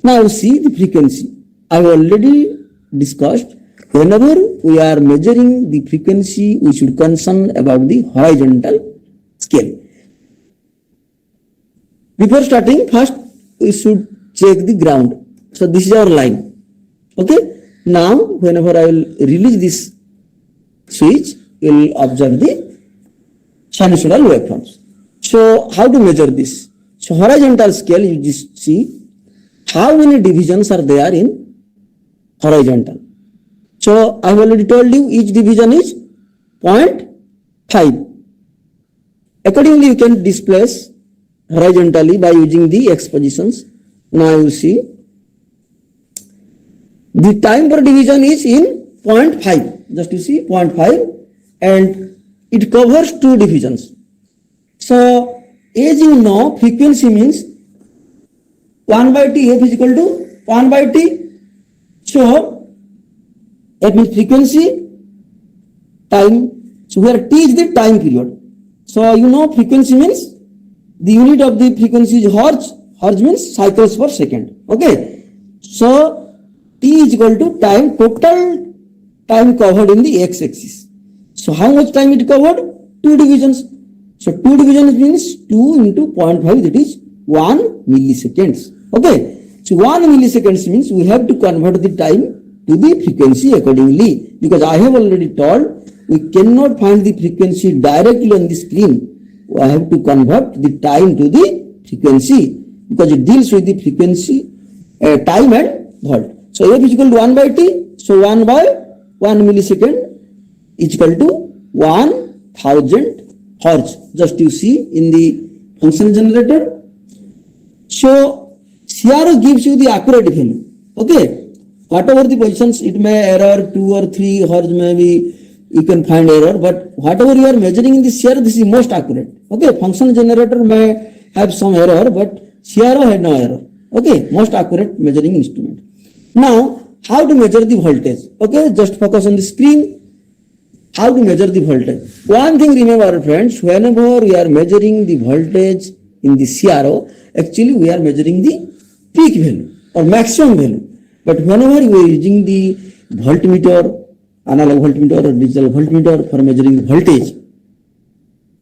Now see the frequency. I have already discussed. Whenever we are measuring the frequency, we should concern about the horizontal scale. Before starting, first we should check the ground. So this is our line. Okay. Now, whenever I will release this switch, you will observe the sinusoidal waveforms. So how to measure this? So horizontal scale, you just see how many divisions are there in horizontal. So I have already told you each division is 0.5. Accordingly, you can displace horizontally by using the X positions. Now you see the time per division is in 0.5. Just you see 0.5 and it covers 2 divisions. So as you know, frequency means 1 by T, F is equal to 1 by T. So F means frequency, time. So where T is the time period. So you know frequency means the unit of the frequency is hertz. Hertz means cycles per second. Okay. So T is equal to time, total time covered in the x-axis. So how much time it covered? 2 divisions. So 2 divisions means 2 into 0.5, that is 1 milliseconds. Okay. So 1 milliseconds means we have to convert the time to the frequency accordingly. Because I have already told we cannot find the frequency directly on the screen. I have to convert the time to the frequency because it deals with the frequency, time and volt. So F is equal to 1 by T. So 1 by 1 millisecond is equal to 1 1000 hertz. Just you see in the function generator. So CRO gives you the accurate value. Okay. Whatever the positions, it may error 2 or 3 hertz, maybe you can find error, but whatever you are measuring in the CRO, this is most accurate. Okay. Function generator may have some error, but CRO had no error. Okay. Most accurate measuring instrument. Now, how to measure the voltage? Okay. Just focus on the screen. How to measure the voltage? One thing remember, friends, whenever we are measuring the voltage in the CRO, actually we are measuring the peak value or maximum value. But whenever you are using the voltmeter, analog voltmeter or digital voltmeter for measuring voltage,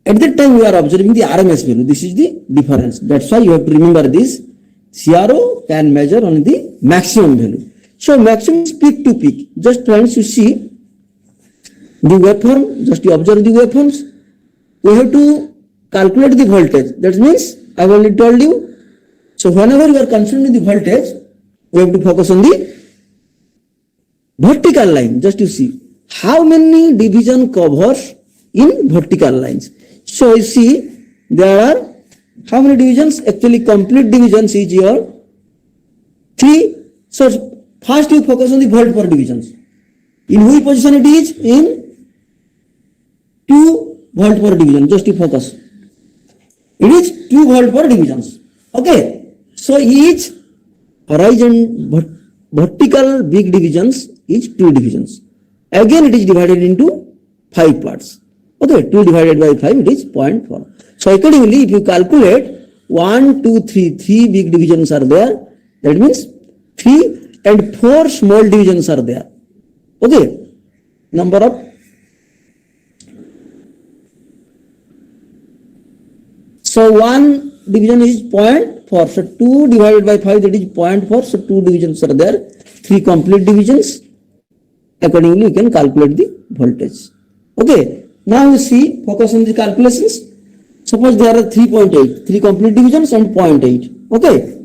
at that time we are observing the RMS value. This is the difference. That's why you have to remember this. CRO can measure only the maximum value. So maximum is peak to peak. Just friends, you see the waveform, just you observe the waveforms. We have to calculate the voltage. That means I have already told you. So whenever you are concerned with the voltage, we have to focus on the vertical line. Just you see how many division covers in vertical lines. So you see there are how many divisions? Actually complete divisions is your 3. So first you focus on the volt per divisions. In which position it is? In 2 volt per division. Just you focus. It is 2 volt per divisions. Okay. So each horizon vertical big divisions is 2 divisions. Again it is divided into 5 parts. Okay, 2 divided by 5 it is 0.4. So accordingly if you calculate 1, 2, 3, 3 big divisions are there. That means 3 and 4 small divisions are there. Okay, number of. So 1 division is 0.4. So 2 divided by 5 that is 0.4. So 2 divisions are there. 3 complete divisions. Accordingly you can calculate the voltage. Okay. Now you see, focus on the calculations. Suppose there are 3.8. 3 complete divisions and 0.8. Okay.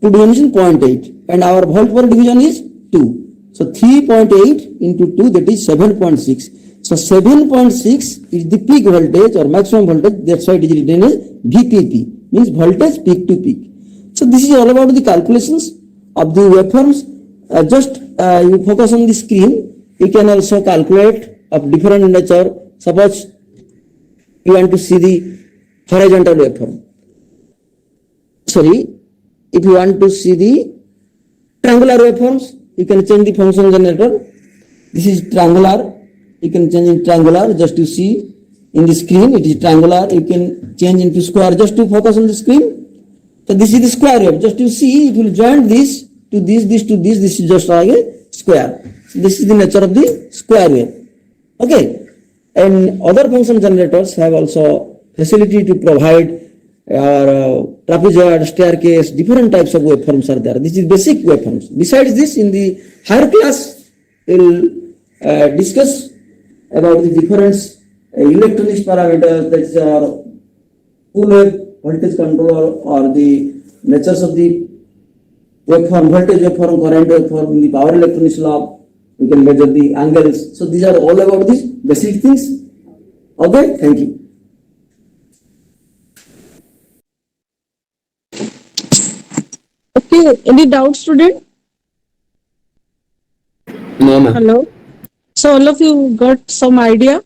2 divisions 0.8. And our volt per division is 2. So 3.8 into 2 that is 7.6. So 7.6 is the peak voltage or maximum voltage. That's why it is written as VPP, means voltage peak to peak. So this is all about the calculations of the waveforms. Just you focus on the screen. You can also calculate of different nature. Suppose you want to see the horizontal waveform. Sorry, if you want to see the triangular waveforms, you can change the function generator. This is triangular. You can change in triangular. Just to see in the screen, it is triangular. You can change into square. Just to focus on the screen. So this is the square wave. Just to see, if you join this to this to this, this is just like a square. So this is the nature of the square wave. Okay. And other function generators have also facility to provide trapezoid, staircase, different types of waveforms are there. This is basic waveforms. Besides this, in the higher class, we will discuss about the different electronics parameters, that is full wave voltage control or the natures of the waveform, voltage waveform, current waveform, in the power electronics law. We can measure the angles. So these are all about these basic things. Okay, thank you. Okay, any doubt, student? No, ma'am. Hello. So all of you got some idea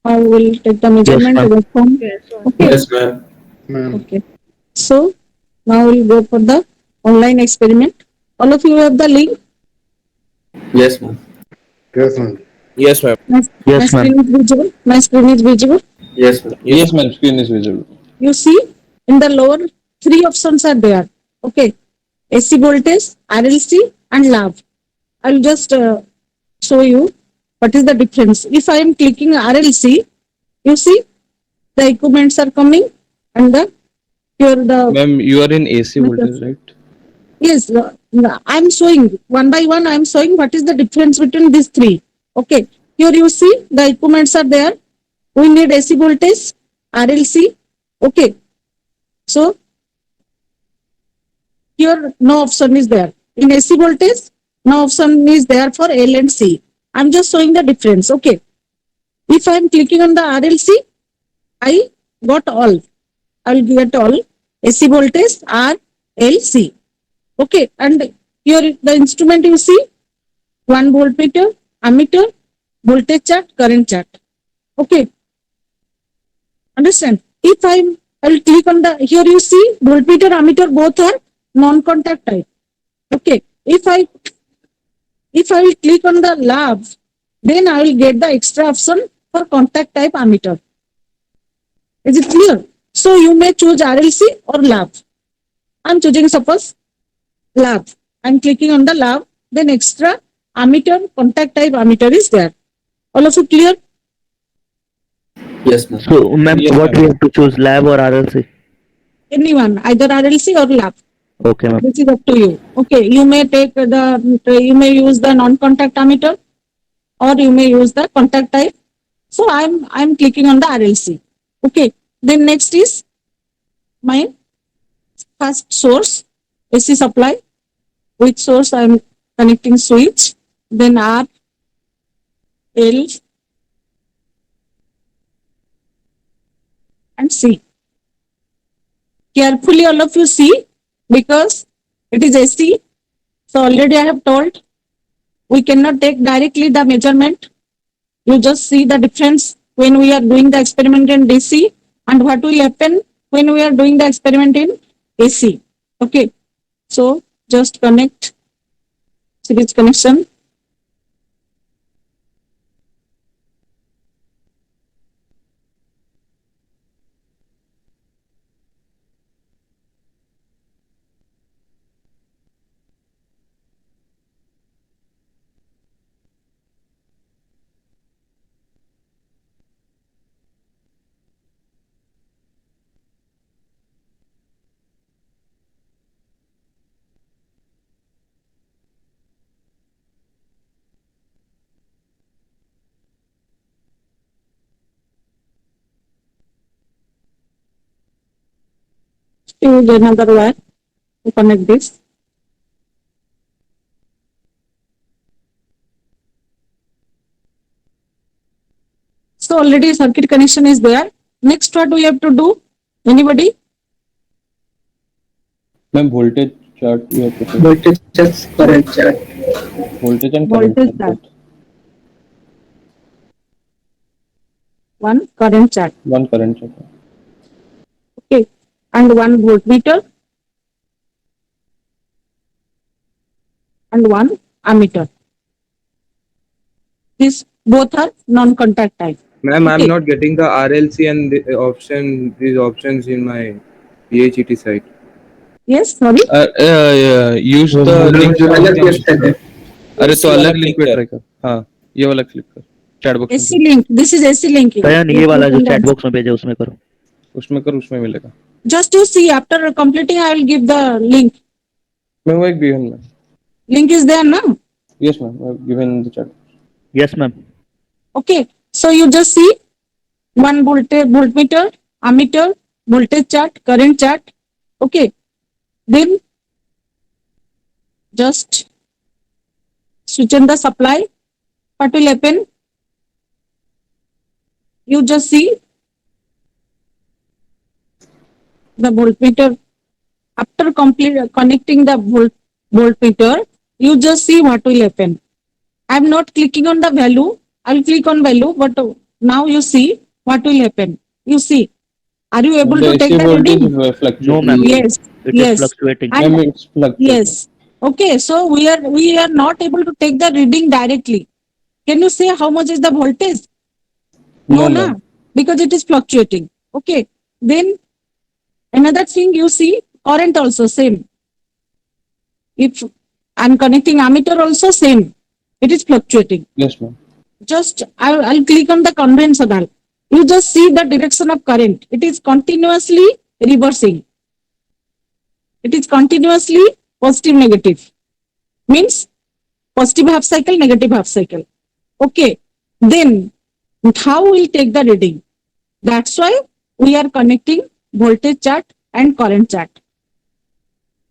how we'll take the measurement ma'am. waveform? Okay. Yes, ma'am. Okay. So now we'll go for the online experiment. All of you have the link. Yes, ma'am. Yes, ma'am. Yes, ma'am. My Yes, ma'am. screen is visible. My screen is visible. Yes, ma'am. Yes, ma'am. Screen is visible. You see, in the lower 3 options are there. Okay. AC voltage, RLC and lav. I'll just show you what is the difference. If I am clicking RLC, you see the equipments are coming and the here the Ma'am, you are in AC voltage, right? yes, I'm showing one by one. I'm showing what is the difference between these 3. Okay, here you see the equipments are there. We need AC voltage, RLC. Okay, so here no option is there. In AC voltage, no option is there for L and C. I'm just showing the difference. Okay, If I am clicking on the RLC, I got all. I will get all AC voltage RLC. Okay, and here the instrument you see 1 voltmeter, ammeter, voltage chart, current chart. Okay, understand? If I will click on the here you see voltmeter, ammeter both are non-contact type. Okay, if I will click on the lab, then I will get the extra option for contact type ammeter. Is it clear? So you may choose RLC or lab. I'm choosing suppose lab. I'm clicking on the lab, then extra ammeter, contact type ammeter is there. All of you clear? Yes, ma'am. So, ma'am, Yes, what ma'am. we have to choose, lab or RLC? Anyone, either RLC or lab. Okay, ma'am. This is up to you. Okay, you may you may use the non-contact ammeter or you may use the contact type. So I'm clicking on the RLC. Okay, then next is my first source AC supply. Which source I'm connecting switch, then R, L, and C. Carefully all of you see because it is AC. So already I have told we cannot take directly the measurement. You just see the difference when we are doing the experiment in DC and what will happen when we are doing the experiment in AC. Okay, so just connect series connection. Use another wire to connect this. So already circuit connection is there. Next, what we have to do? Anybody? Ma'am, voltage chart we have to take. Voltage chart, current chart. Voltage and current Voltage chart chart. both. One current chart. One current chart. Okay, and one voltmeter and one ammeter. These both are non-contact type. Ma'am, Okay. I'm not getting the RLC and these options in my PHET site. Yes, sorry. Use the मुझे link मुझे अलग question है अरे तो अलग link पे try कर हाँ ये वाला क्लिक कर chat box AC link. This is AC link. Sayan, ये वाला जो chat box में भेजे उसमें करो. उसमें कर उसमें मिलेगा Just you see after completing, I will give the link. मैं वो एक गिवन में Link is there now. Yes ma'am given the chat Yes, ma'am. Okay, so you just see one voltmeter, ammeter, voltage chart, current chart. Okay, then just switch on the supply. What will happen? You just see the voltmeter. After connecting the voltmeter, you just see what will happen. I am not clicking on the value. I will click on value, but now you see what will happen. You see, are you able to take the reading? No, ma'am. Yes. It yes. is fluctuating. And- ma'am it's fluctuating Yes. Okay, so we are not able to take the reading directly. Can you say how much is the voltage? No, na, ma'am. because it is fluctuating. Okay, then another thing you see current also same. If I'm connecting ammeter also same, it is fluctuating. Yes ma'am Just I'll click on the conventional. You just see the direction of current. It is continuously reversing. It is continuously positive negative. Means positive half cycle, negative half cycle. Okay. Then how we'll take the reading? That's why we are connecting voltage chart and current chart.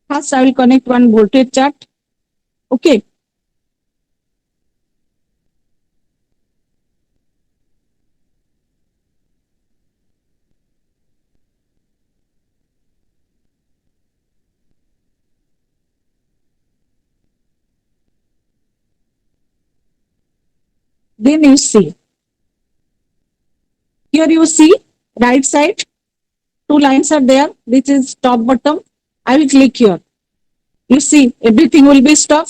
First I will connect one voltage chart. Okay. Then you see. Here you see right side, two lines are there. This is top bottom. I will click here. You see everything will be stop.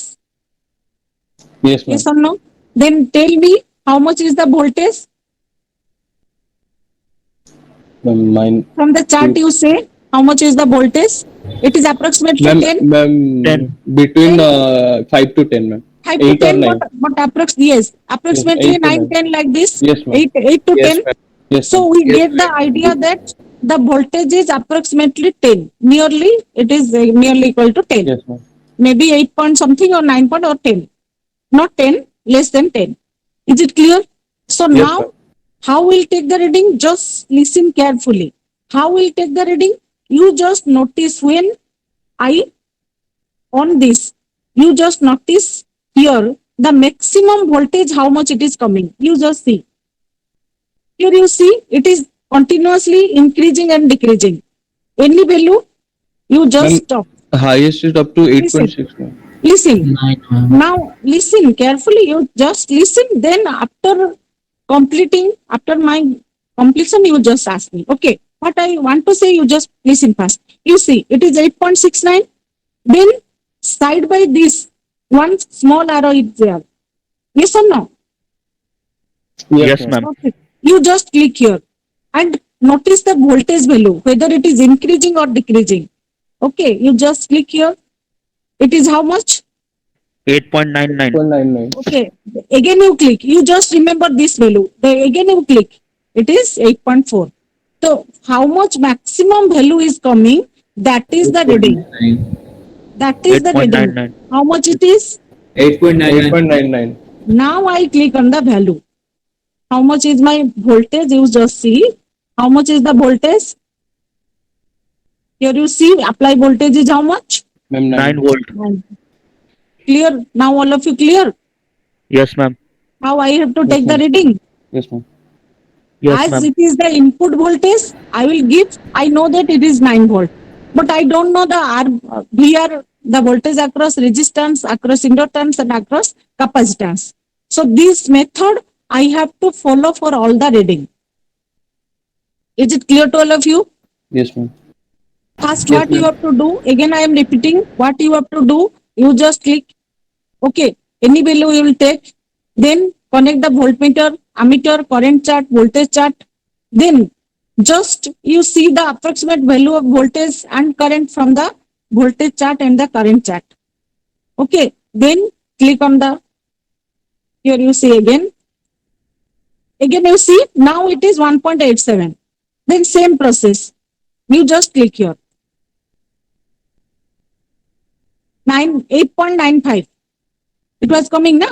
Yes, ma'am. Yes or no? Then tell me how much is the voltage? Mine. From the chart you say how much is the voltage? It is approximately 10. Ma'am, 10. between 5 to 10, ma'am. 5 to 8 or 10, 9. but approximately 8 to 9, 9. 10 like this. Yes, ma'am. 8 to Yes, 10. ma'am. Yes, So ma'am. we Yes, get the ma'am. idea that the voltage is approximately 10. Nearly, it is nearly equal to 10. Yes, ma'am. Maybe 8 point something or 9 point or 10. Not 10, less than 10. Is it clear? So Yes, now, ma'am. how we'll take the reading? Just listen carefully. How we'll take the reading? You just notice when I on this, you just notice here the maximum voltage, how much it is coming. You just see. Here you see it is continuously increasing and decreasing. Any value, you just Ma'am, stop. highest is up to Listen. 8.6, ma'am. Listen. 9, ma'am. Now listen carefully. You just listen. Then after completing, after my completion, you just ask me. Okay. What I want to say, you just listen first. You see, it is 8.69. Then side by this, one small arrow is there. Yes or no? Yes, Yes, ma'am. ma'am. Okay. You just click here and notice the voltage value, whether it is increasing or decreasing. Okay. You just click here. It is how much? 8.99. 8.99. Okay. Again you click. You just remember this value. Again you click. It is 8.4. So how much maximum value is coming? That is the reading. 8.99. That is the reading. 8.99. How much it is? 8.99. 8.99. Now I click on the value. How much is my voltage? You just see. How much is the voltage? Here you see apply voltage is how much? Ma'am, 9 9. volt. Clear? Now all of you clear? Yes, ma'am. How I have to Yes, take the ma'am. reading? Yes, ma'am. Yes, As ma'am. it is the input voltage, I will give, I know that it is 9 volt. But I don't know the VR, the voltage across resistance, across inductance and across capacitance. So this method I have to follow for all the reading. Is it clear to all of you? Yes, ma'am. First, Yes, what you ma'am. have to do, again I am repeating, what you have to do, you just click, okay, any value you will take, then connect the voltmeter, ammeter, current chart, voltage chart, then just you see the approximate value of voltage and current from the voltage chart and the current chart. Okay, then click on the, here you see again you see, now it is 1.87. Then same process, you just click here. 8.95. It was coming, na?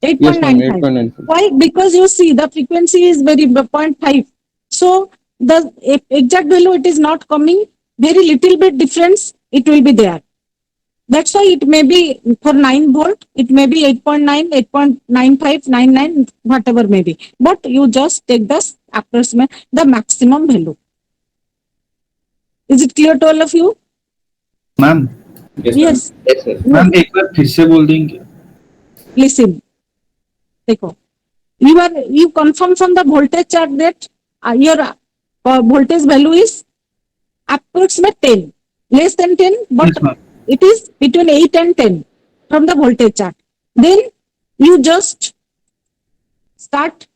Yes, ma'am. 8.95. 8.95. Why? Because you see the frequency is very 0.5. So the exact value it is not coming. Very little bit difference it will be there. That's why it may be for 9 volt, it may be 8.9, 8.95, 99, whatever may be. But you just take the approximate, the maximum value. Is it clear to all of you? Ma'am Yes, ma'am. Yes. Yes, sir. Ma'am एक बार फिर से बोल देंगे Listen. देखो. You confirm from the voltage chart that your voltage value is approximate 10, less than 10, but Yes, ma'am. it is between 8 and 10 from the voltage chart. Then you just start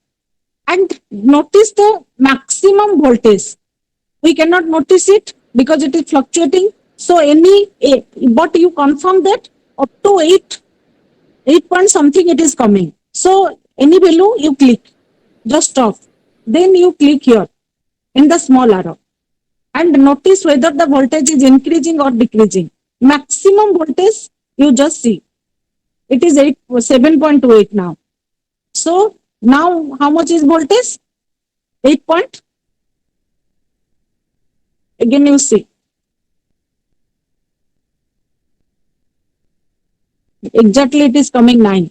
and notice the maximum voltage. We cannot notice it because it is fluctuating. So but you confirm that up to 8 point something it is coming. So any value you click, just stop. Then you click here in the small arrow and notice whether the voltage is increasing or decreasing. Maximum voltage you just see. It is 7.28 now. So now how much is voltage? 8 point. Again you see. Exactly it is coming 9.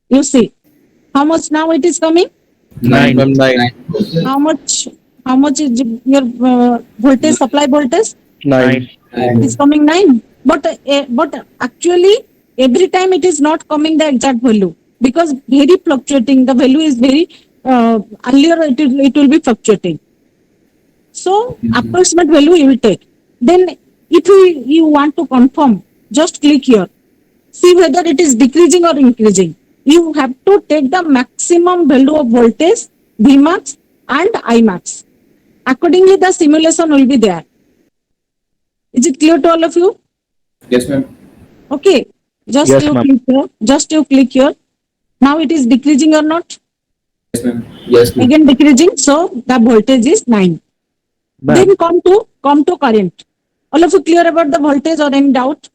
You see. How much now it is coming? 9. Ma'am, 9. How much is your voltage, supply voltage? 9. 9. It is coming 9. But actually every time it is not coming the exact value. because very fluctuating, the value is very, earlier it will be fluctuating. So approximate value you will take. Then if you want to confirm, just click here. See whether it is decreasing or increasing. You have to take the maximum value of voltage, Vmax and Imax. Accordingly, the simulation will be there. Is it clear to all of you? Yes, ma'am. Okay. Just Yes, you ma'am. click here. Just you click here. Now it is decreasing or not? Yes, ma'am. Yes, ma'am. Again decreasing. So the voltage is 9. Ma'am. Then come to current. All of you clear about the voltage or any doubt?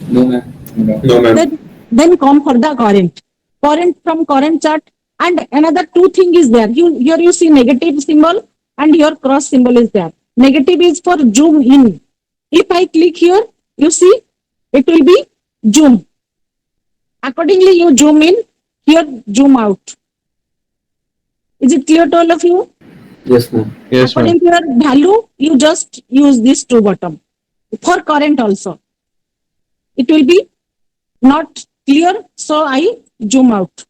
No, ma'am. No, ma'am. Then come for the current. Current from current chart. And another two thing is there. Here you see negative symbol and your cross symbol is there. Negative is for zoom in. If I click here, you see it will be zoom. Accordingly, you zoom in, here zoom out. Is it clear to all of you? Yes, ma'am. Yes, ma'am. According to your value, you just use this two bottom. For current also. It will be not clear, so I zoom out.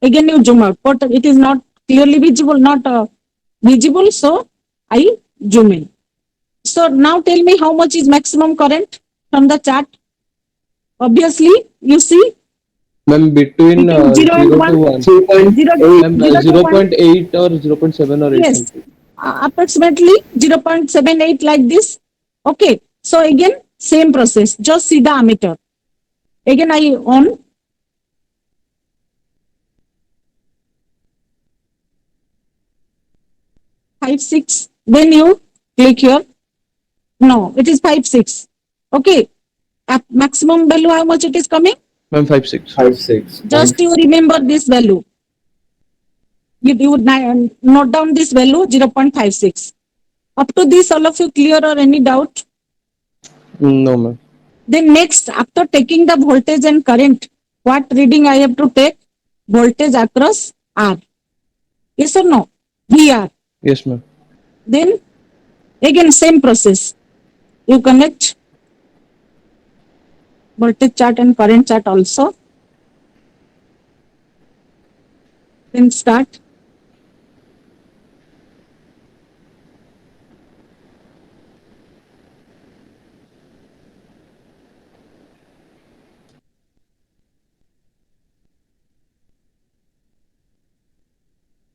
Again you zoom out, but it is not clearly visible, not visible, so I zoom in. So now tell me how much is maximum current from the chart. Obviously, you see Ma'am, between Between 0 0 and to 1. 1. Zero- Ma'am, zero to 0.8 or 0.7 or 8 Yes, something. approximately 0.78 like this. Okay, so again same process. Just see the ammeter. Again I on. Five six. Then you click here. No, it is 5.6. Okay, at maximum value how much it is coming? Ma'am, 5.6. 5.6. Just you remember this value. You would note down this value 0.56. Up to this, all of you clear or any doubt? No, ma'am. Then next, after taking the voltage and current, what reading I have to take? Voltage across R. Yes or no? VR. Yes, ma'am. Then again same process. You connect voltage chart and current chart also. Then start.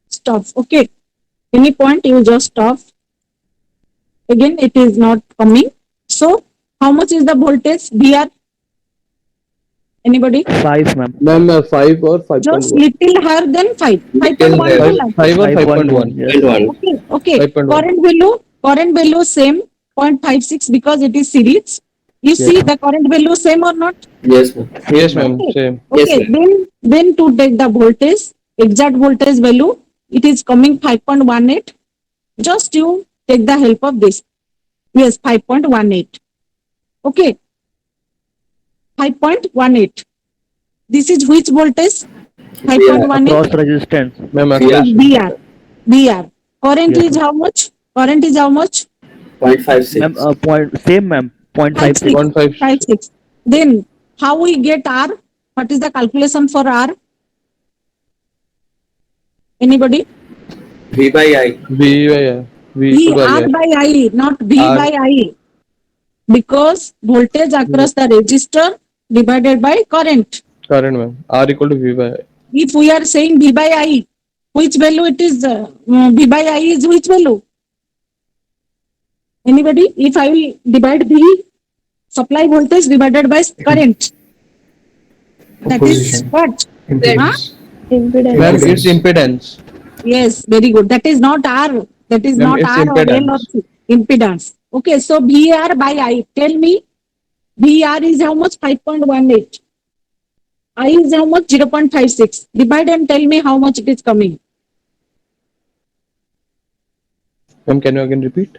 Stop. Okay. Any point you just stop. Again, it is not coming. So, how much is the voltage VR? Anybody? 5, ma'am. Ma'am, 5 or 5.1? Just little higher than 5. 5.1 higher. to like. 5 or 5.1. 5.1? Yes. Okay. Okay. 5.1. Current value same 0.56 because it is series. You Yes. see the current value same or not? Yes, ma'am. Yes, ma'am. Okay. Same. Okay. Yes, Then to take the voltage, exact voltage value, it is coming 5.18. Just you take the help of this. Yes, 5.18. Okay. 5.18. This is which voltage? 5.18. Cross resistance. Ma'am, Yeah. VR. VR. Current Yes, is how much? Current is how much? 0.56. Ma'am, same, ma'am. 0.56. 1.5. 5.6. Then how we get R? What is the calculation for R? Anybody? V by I. V R by I, not V R. by I. Because voltage across the resistor divided by current. Current, ma'am. R equal to V by I. If we are saying V by I, which value it is? V by I is which value? Anybody? If I will divide V, supply voltage divided by current. That is what? Huh? Ma'am, it's impedance. Yes, very good. That is not R. That is Ma'am, not it's R or L or impedance. C. Impedance. Okay, so VR by I. Tell me, VR is how much? 5.18. I is how much? 0.56. Divide and tell me how much it is coming. Ma'am, can you again repeat?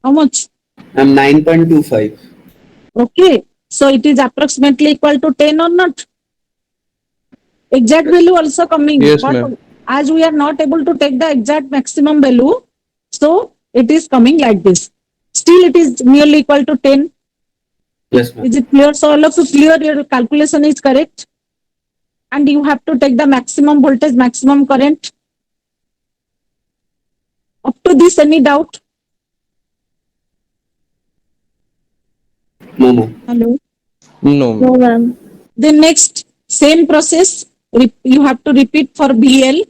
How much? I'm 9.25. Okay, so it is approximately equal to 10 or not? Exact value also coming. Yes, But ma'am. as we are not able to take the exact maximum value, so it is coming like this. Still it is nearly equal to 10. Yes, ma'am. Is it clear? So all of you clear, your calculation is correct? and you have to take the maximum voltage, maximum current. Up to this, any doubt? No. Hello? No. No, ma'am. The next, same process, you have to repeat for BL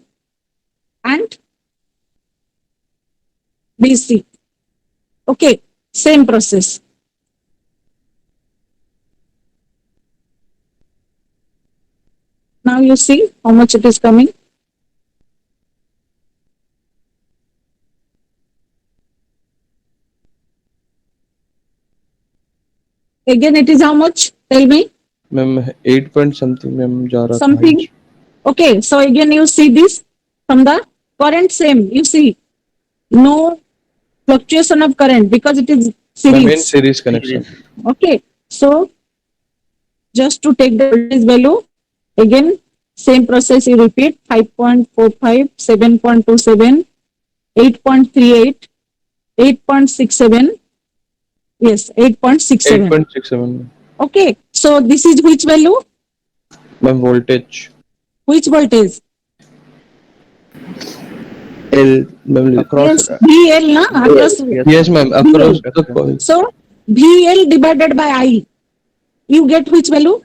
and BC. Okay, same process. Now you see how much it is coming. Again, it is how much? Tell me. Ma'am, 8 point something ma'am जा रहा था Something. Okay, so again you see this from the current same. You see no fluctuation of current because it is Ma'am, in series. series connection. Okay, so just to take the voltage value, again same process you repeat 5.45, 7.27, 8.38, 8.67. Yes, 8.67. 8.67. Okay, so this is which value? Ma'am, voltage. Which voltage? L. Ma'am, Yes, VL na across. yes ma'am, across VL. the coil. So VL divided by I, you get which value?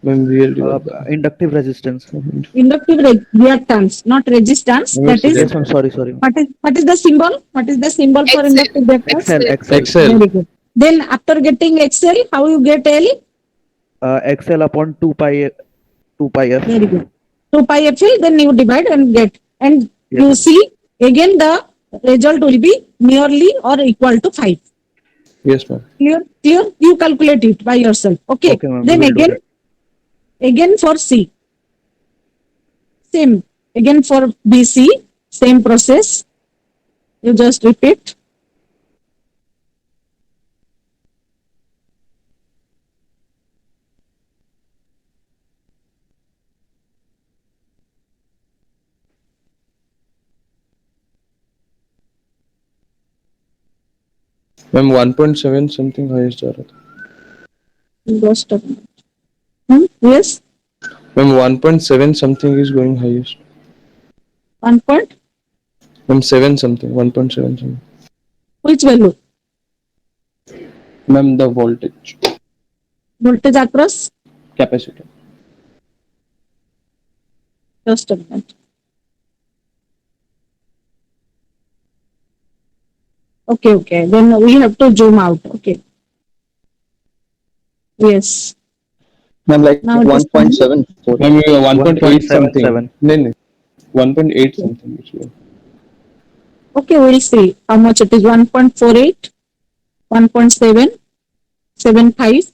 Ma'am, VL divided by Inductive resistance. Inductive reactance, not resistance. Yes, That is. Yes, ma'am. Sorry. What is the symbol? What is the symbol for inductive reactance? XL. Very good. Then after getting XL, how you get L? XL upon 2 pi f. Very good. 2 pi FL, then you divide and get. And Yes, you ma'am. see, again the result will be nearly or equal to 5. Yes ma'am. Clear? You calculate it by yourself. Okay. Okay, ma'am. Then We will do again for C. Same. Again for BC, same process. You just repeat. Ma'am, 1.7 something highest जा रहा था. Just a minute. Yes. Ma'am, 1.7 something is going highest. 1 point. Ma'am, 7 something. 1.7 something. Which value? Ma'am, the voltage. Voltage across. Capacitor. Just a minute. Okay. Then we have to zoom out. Okay. Yes. Ma'am, like Now it is 1.7. Ma'am, 1.8 something. 1.77. No. 1.8 something. Actually. Okay, we'll see how much it is. 1.48, 1.7, 75,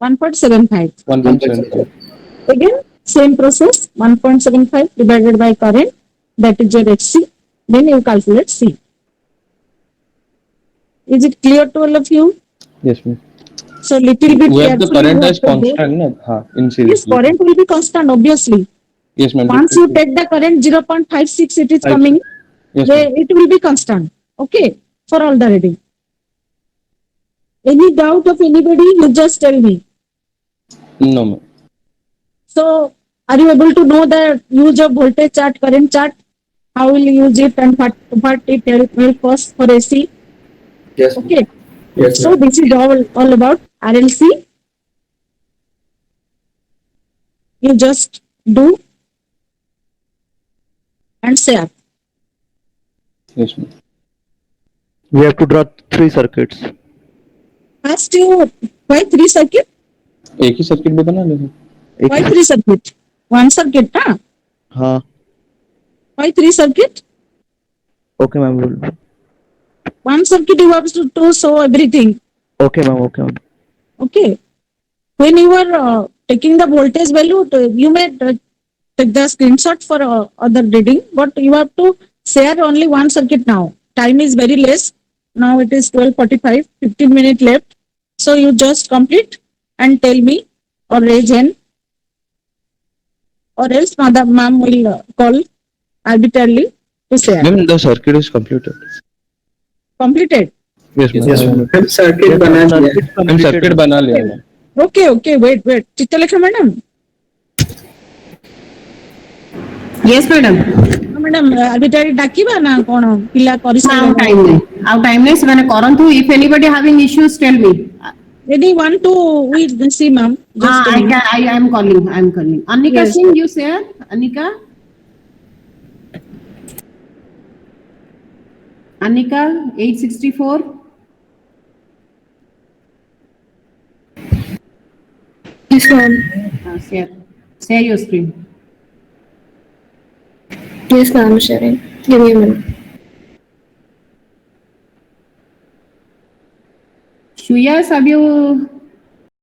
1.75. 1.75. Again, same process. 1.75 divided by current. That is your HC. Then you calculate C. Is it clear to all of you? Yes ma'am. So little bit We have the carefully current you as have to go. constant, na? Ha, in series. Yes, current will be constant, obviously. Yes ma'am. Once you take the current 0.56, it is 5. coming. Yes Then ma'am. it will be constant. Okay, for all the reading. Any doubt of anybody, you just tell me. No ma'am. So, are you able to know the use of voltage chart, current chart? How will you use it and what it help us for AC? Yes. Okay. Yes, So ma'am. this is all about RLC. You just do and share. Yes ma'am. We have to draw 3 circuits. First, why 3 circuit? एक ही circuit में बना लेंगे. Why 3 circuit? 1 circuit, huh? हाँ. Why 3 circuit? Okay, ma'am. 1 circuit you have to show everything. Okay, ma'am. Okay. When you are taking the voltage value, you may take the screenshot for other reading, but you have to share only 1 circuit now. Time is very less. Now it is 12:45, 15 minutes left. So you just complete and tell me or raise hand, or else Madam Ma'am will call arbitrarily to share. Ma'am, the circuit is completed. Completed? Yes ma'am. Yes, ma'am. Circuit बना दिया. Ma'am, circuit बना लिया. Okay, wait. Chitralekha madam. Yes, madam. Madam arbitrary ଡାକିବା ନା କଣ ପିଲା ଆଉ କରିସାରିଲେଣି? time ନାହିଁ ଆଉ time ନାହିଁ ସେମାନେ କରନ୍ତୁ. If anybody having issues, tell me. Maybe 1 2 we see ma'am. Just a minute. I am calling. I am calling. Anika Yes. Singh, you share. Anika. Anika 864. Yes, ma'am. Share your screen. Yes, ma'am. Sharing. Give me a minute. Shuyas, have you